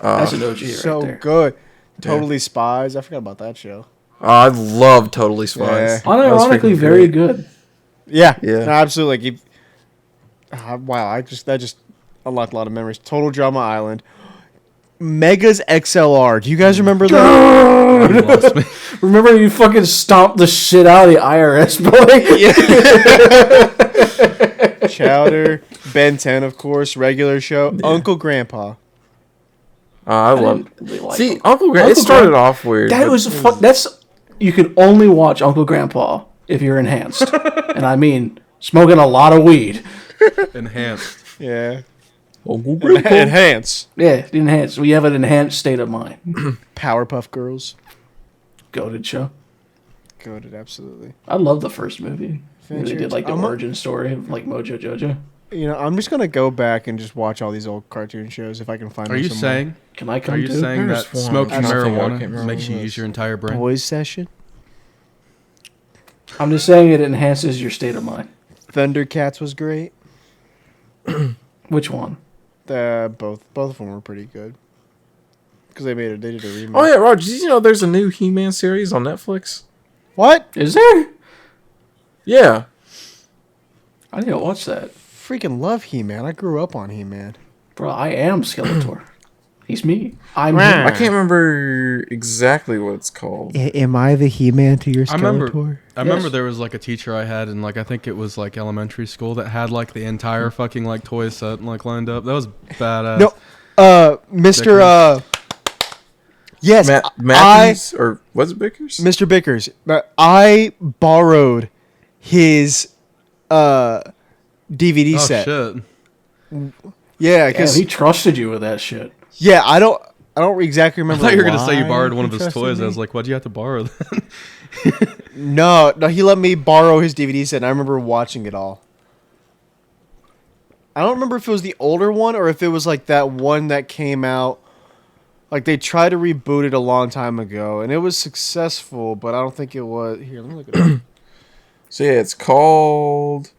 That's an OG So right there. good. Totally Spies. I forgot about that show. I love Totally Spies. Yeah. That was Unironically, freaking very great. good. Yeah. Yeah. No, absolutely. Like, wow. That just unlocked a lot of memories. Total Drama Island. Megas XLR. Do you guys remember that? You lost me. Remember you fucking stomped the shit out of the IRS building? Chowder. Ben 10, of course. Regular show. Uncle Grandpa. I love. really like See, him. Uncle Grandpa. It Uncle started Grandpa- off weird. That but was that's you can only watch Uncle Grandpa if you're enhanced, and I mean smoking a lot of weed. Enhanced. Yeah. Uncle Grandpa. Enhance. Yeah, enhanced. We have an enhanced state of mind. Powerpuff Girls. Goated show. Goated, absolutely. I love the first movie. They Adventure did like the Time. origin story of like Mojo Jojo. You know, I'm just gonna go back and just watch all these old cartoon shows if I can find Are them you somewhere. saying? Can I come Are you too? saying There's that one. smoking I don't think I can marijuana remember makes you what it use your entire brain? Boys Session? I'm just saying it enhances your state of mind. Thundercats was great. Which one? Both of them were pretty good. Because they did a remake. Oh yeah, Roger. Did you know there's a new He-Man series on Netflix? What? Is there? Yeah. I need to watch that. Freaking love He-Man. I grew up on He-Man. Bro, I am Skeletor. He's me. I'm Rah. him. I can't remember exactly what it's called. Am I the He-Man to your I remember. Skeletor? I remember Yes. there was like a teacher I had in like I think it was like elementary school that had like the entire fucking like toy set like lined up. That was badass. No. Mr. Yes, Matthews or was it Bickers? Mr. Bickers. But I borrowed his DVD Oh set. shit. Yeah, Yeah, because he trusted you with that shit. yeah, I don't exactly I remember. thought you were gonna say you why borrowed one of he his trusted toys. me. I was like, why'd you have to borrow that? No, he let me borrow his DVD set, and I remember watching it all. I don't remember if it was the older one or if it was like that one that came out. Like they tried to reboot it a long time ago, and it was successful, but I don't think it was. Here, let me look it up. So yeah, it's called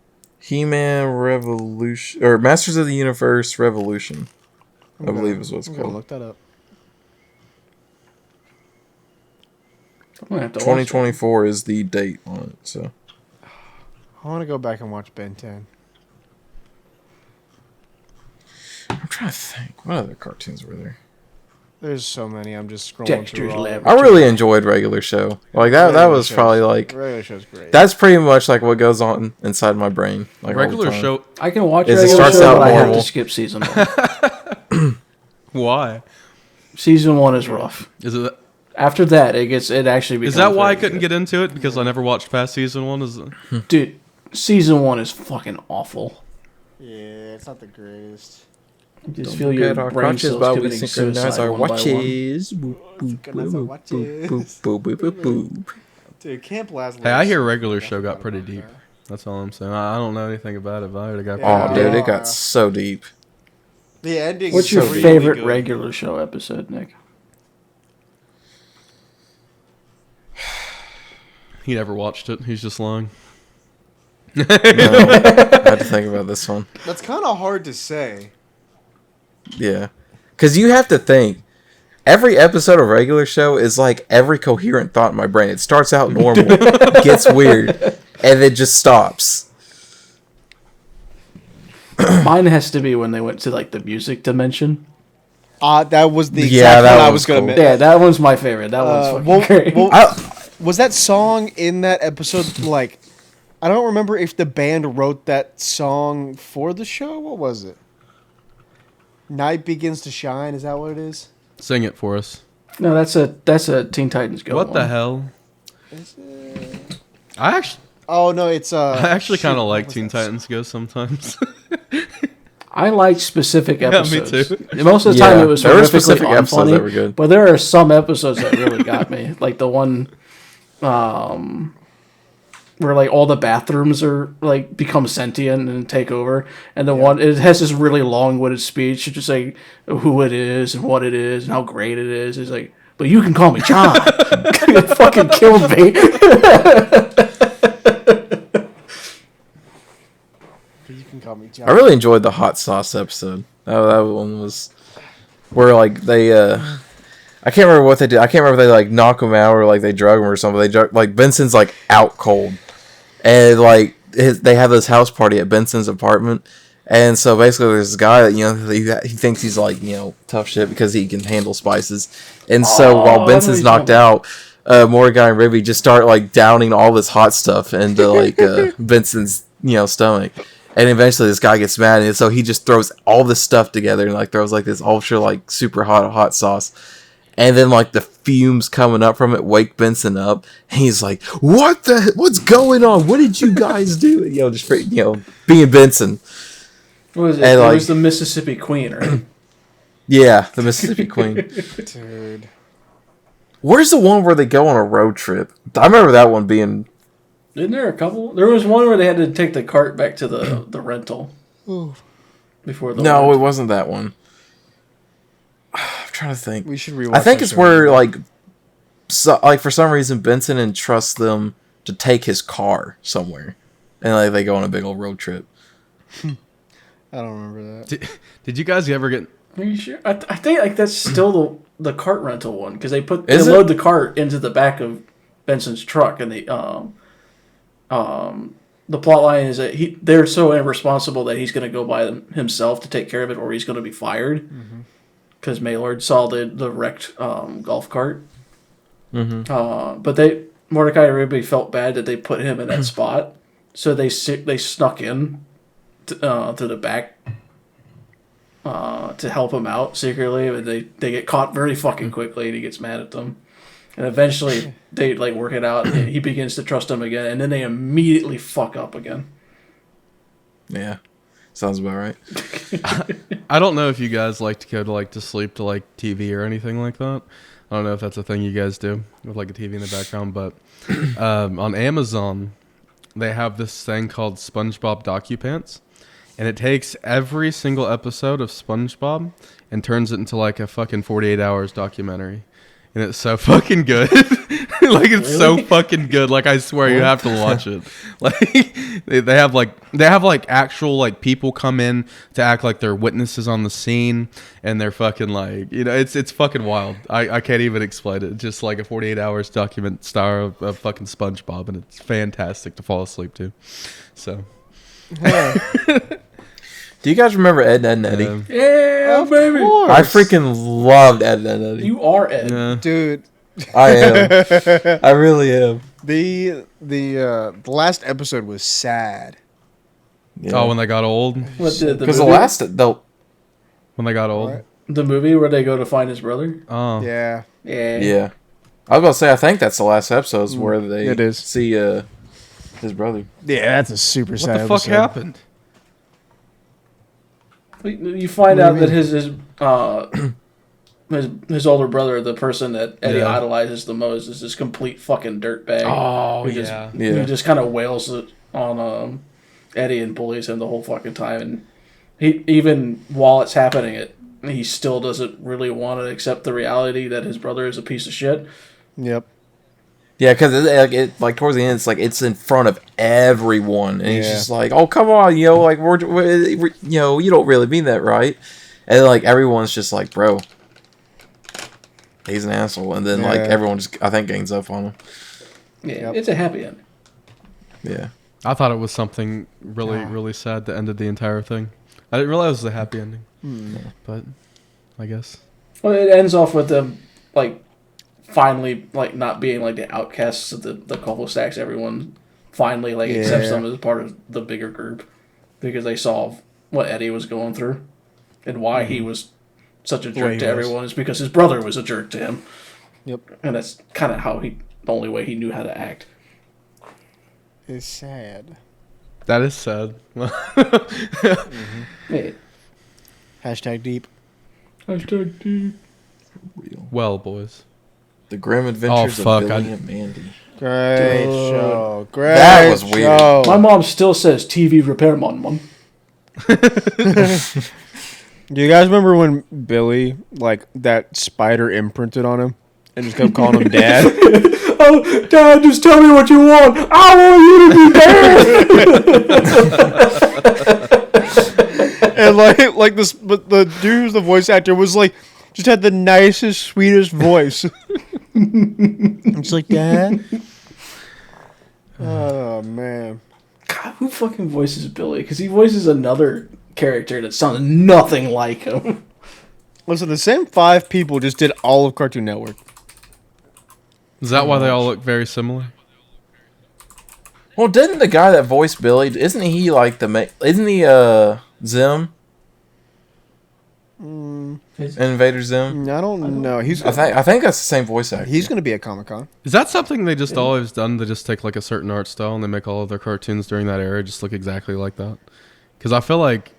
He-Man Revolution or Masters of the Universe Revolution, I believe is what it's I'm gonna called. look that up. I'm gonna have to watch 2024 is the date on it. So I want to go back and watch Ben 10. I'm trying to think. What other cartoons were there? There's so many. I'm just scrolling Dexter's through all. Lab. I really enjoyed Regular Show. Like that. That was probably like. Regular Show's great. That's pretty much like what goes on inside my brain. Like all the Regular time. show. I can watch Is it regular starts show, out but I have normal. to skip season 1. Why? Season 1 is rough. Is it? After that, it actually becomes Is that why I very couldn't good. get into it? Because I never watched past season 1? Is it? Dude, season 1 is fucking awful. Yeah, it's not the greatest. You just Don't feel your forget our brain crotches cells while we committing synchronize suicide our one by one. watches. Boop, boop, Synchronize our boop, watches. boop, boop, boop, boop, boop. Dude, Camp Lazlo. Hey, I hear Regular Show got pretty deep. That's all I'm saying. I don't know anything about it, but I heard it got Yeah. Oh, pretty dude, deep. it got so deep. The ending. What's is your really favorite good. regular show episode, Nick? He never watched it. He's just lying. No, I had to think about this one. That's kind of hard to say. Yeah. Because you have to think. Every episode of Regular Show is like every coherent thought in my brain. It starts out normal, gets weird, and then just stops. Mine has to be when they went to like the music dimension. That was the Yeah, exact that one I one was was gonna cool. make. Yeah, that one's my favorite. That one's fucking great. Was that song in that episode like? I don't remember if the band wrote that song for the show. What was it? Night Begins to Shine. Is that what it is? Sing it for us. No, that's a Teen Titans Go. What the one. hell? Is it? I actually, Oh no, it's I actually kind of shoot, like what was Teen that song? Titans Go sometimes. I like specific Yeah, me episodes. too. Most of the time, Yeah, it was there were horrifically specific episodes unfunny, that were good. but there are some episodes that really got me. Like the one, where like all the bathrooms are like become sentient and take over, and the one it has this really long-winded speech, just like who it is and what it is and how great it is. It's like, but you can call me John. It fucking killed me. You can call me John. I really enjoyed the hot sauce episode. That one was where like they I can't remember what they did. I can't remember if they like knock him out or like they drug him or something. They drug like Benson's like out cold, and like they have this house party at Benson's apartment. And so basically, there's this guy that he thinks he's like tough shit because he can handle spices. And so while Benson's knocked out, Mordecai and Ribby just start like downing all this hot stuff into like Benson's stomach. And eventually this guy gets mad, and so he just throws all this stuff together and like throws like this ultra like super hot sauce. And then like the fumes coming up from it wake Benson up. And he's like, what's going on? What did you guys do? Just being Benson. What was it? And, It like- was the Mississippi Queen, right? Yeah, the Mississippi Queen. Dude. Where's the one where they go on a road trip? I remember that one being. Isn't there a couple? There was one where they had to take the cart back to the rental before the No, rent. it wasn't that one. I'm trying to think. We should rewatch. I think that it's show. where like for some reason Benson entrusts them to take his car somewhere, and like they go on a big old road trip. I don't remember that. Did you guys ever get? Are you sure? I think like that's still the cart rental one because they Is it? load the cart into the back of Benson's truck and they the plot line is that they're so irresponsible that he's going to go by himself to take care of it or he's going to be fired because Maylord saw the wrecked golf cart. But Mordecai and Rigby felt bad that they put him in that spot, so they snuck in to the back to help him out secretly, but they get caught very fucking quickly, and he gets mad at them. And eventually, they like work it out, and he begins to trust them again, and then they immediately fuck up again. Yeah, sounds about right. I don't know if you guys like to go to sleep to like TV or anything like that. I don't know if that's a thing you guys do with like a TV in the background, but on Amazon they have this thing called SpongeBob DocuPants, and it takes every single episode of SpongeBob and turns it into like a fucking 48 hours documentary, and it's so fucking good. Like it's so fucking good. Like I swear you have to watch it. Like they have like actual like people come in to act like they're witnesses on the scene, and they're fucking like, you know, it's fucking wild. I can't even explain it. Just like a 48 hours document star of fucking SpongeBob, and it's fantastic to fall asleep to. So Do you guys remember Ed, Ed and Eddie? Yeah, baby. I freaking loved Ed, Ed and Eddie. You are Ed. yeah. Dude, I am. I really am. the last episode was sad. Oh, when they got old. Because The When they got old. What? the movie where they go to find his brother. Oh. Yeah. Yeah. I was about to say, I think that's the last episode where they It is. see his brother. Yeah, that's a super What sad the fuck episode. happened? You find What out do you that his older brother, the person that Eddie Yeah. idolizes the most, is this complete fucking dirtbag. Oh, who yeah. Who just kind of wails it on Eddie and bullies him the whole fucking time. And he, even while it's happening, he still doesn't really want to accept the reality that his brother is a piece of shit. Yep. Yeah, because it like towards the end, it's like it's in front of everyone, and he's Yeah. just like, "Oh, come on, like we're you don't really mean that, right?" And like everyone's just like, "Bro, he's an asshole," and then like Yeah. everyone just, I think, gangs up on him. Yeah, Yep. it's a happy end. Yeah, I thought it was something really sad that ended the entire thing. I didn't realize it was a happy ending. But I guess. Well, it ends off with them like finally like not being like the outcasts of the cul-de-sacs. Everyone finally like accepts Yeah. them as part of the bigger group because they saw what Eddie was going through and why he was such a way jerk he to was. everyone is because his brother was a jerk to him. Yep. And that's kind of how the only way he knew how to act. It's sad. That is sad. Yeah. Hashtag deep. Well, boys. the grim adventures fuck, of Billy I- and Mandy. Great Dude. show. Great That was weird. show. My mom still says TV repairman, man. Do you guys remember when Billy, like, that spider imprinted on him and just kept calling him dad? Oh, Dad, just tell me what you want. I want you to be dad. And like this, but the dude who's the voice actor was like, just had the nicest, sweetest voice. It's like, Dad. Oh man. God, who fucking voices Billy? Because he voices another character that sounds nothing like him. Listen, the same 5 people just did all of Cartoon Network. Is that why they all look very similar? Well, didn't the guy that voiced Billy, isn't he like isn't he Zim? Invader Zim? I don't know. I think that's the same voice actor. He's gonna be at Comic-Con. Is that something they just always done? They just take like a certain art style and they make all of their cartoons during that era just look exactly like that? Because I feel like,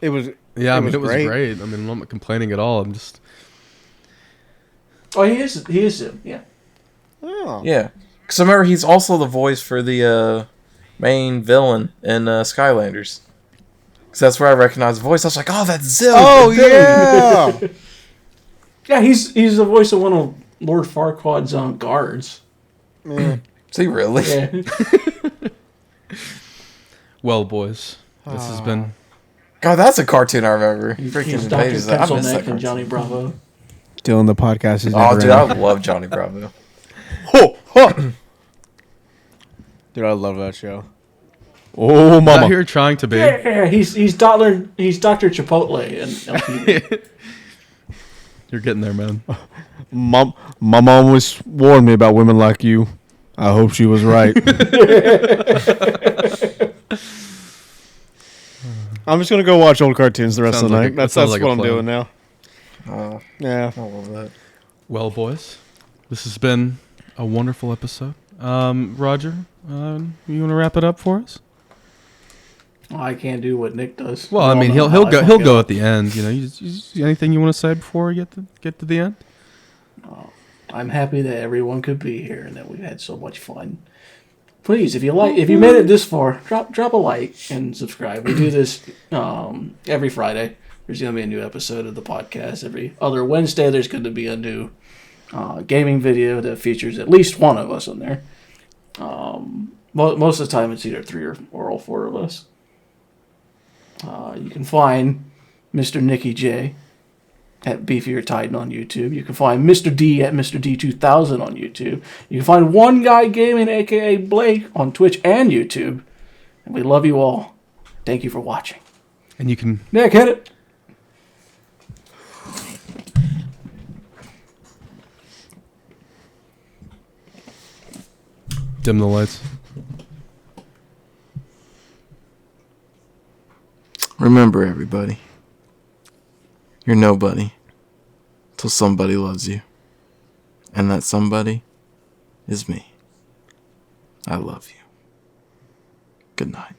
It was. yeah, It it was was great. great. I mean, I'm not complaining at all. I'm just, Oh, he is him, yeah. Oh. Yeah. Because I remember he's also the voice for the main villain in Skylanders. Because that's where I recognized the voice. I was like, oh, that's Zim. Oh Billy." yeah. Yeah, he's the voice of one of Lord Farquaad's guards. Man. Is he really? Yeah. well, boys, this has been, God, that's a cartoon I remember. He's Freaking Dr. Invaders. I miss Pencil that Neck and cartoon. Johnny Bravo. Dylan, the podcast is. Oh, never dude, I ending. love Johnny Bravo. Ho, ho. Dude, I love that show. Oh, out mama. here trying to be. Yeah, he's Dr. Chipotle and LTV. You're getting there, man. My mom always warned me about women like you. I hope she was right. I'm just gonna go watch old cartoons the rest Sounds of the like night. a- That's sounds like a what I'm plan. doing now. Yeah. I love that. Well, boys, this has been a wonderful episode. Roger, you want to wrap it up for us? I can't do what Nick does. Well, I mean, he'll go at the end. You know, anything you want to say before we get to the end? I'm happy that everyone could be here and that we've had so much fun. Please, if you made it this far, drop a like and subscribe. We do this every Friday. There's going to be a new episode of the podcast. Every other Wednesday, there's going to be a new gaming video that features at least one of us on there. Most of the time, it's either 3 or all 4 of us. You can find Mr. Nicky J at Beefier Titan on YouTube. You can find Mr. D at Mr. D2000 on YouTube. You can find One Guy Gaming, aka Blake, on Twitch and YouTube. And we love you all. Thank you for watching. And you can... Nick, hit it. Dim the lights. Remember, everybody, you're nobody till somebody loves you. And that somebody is me. I love you. Good night.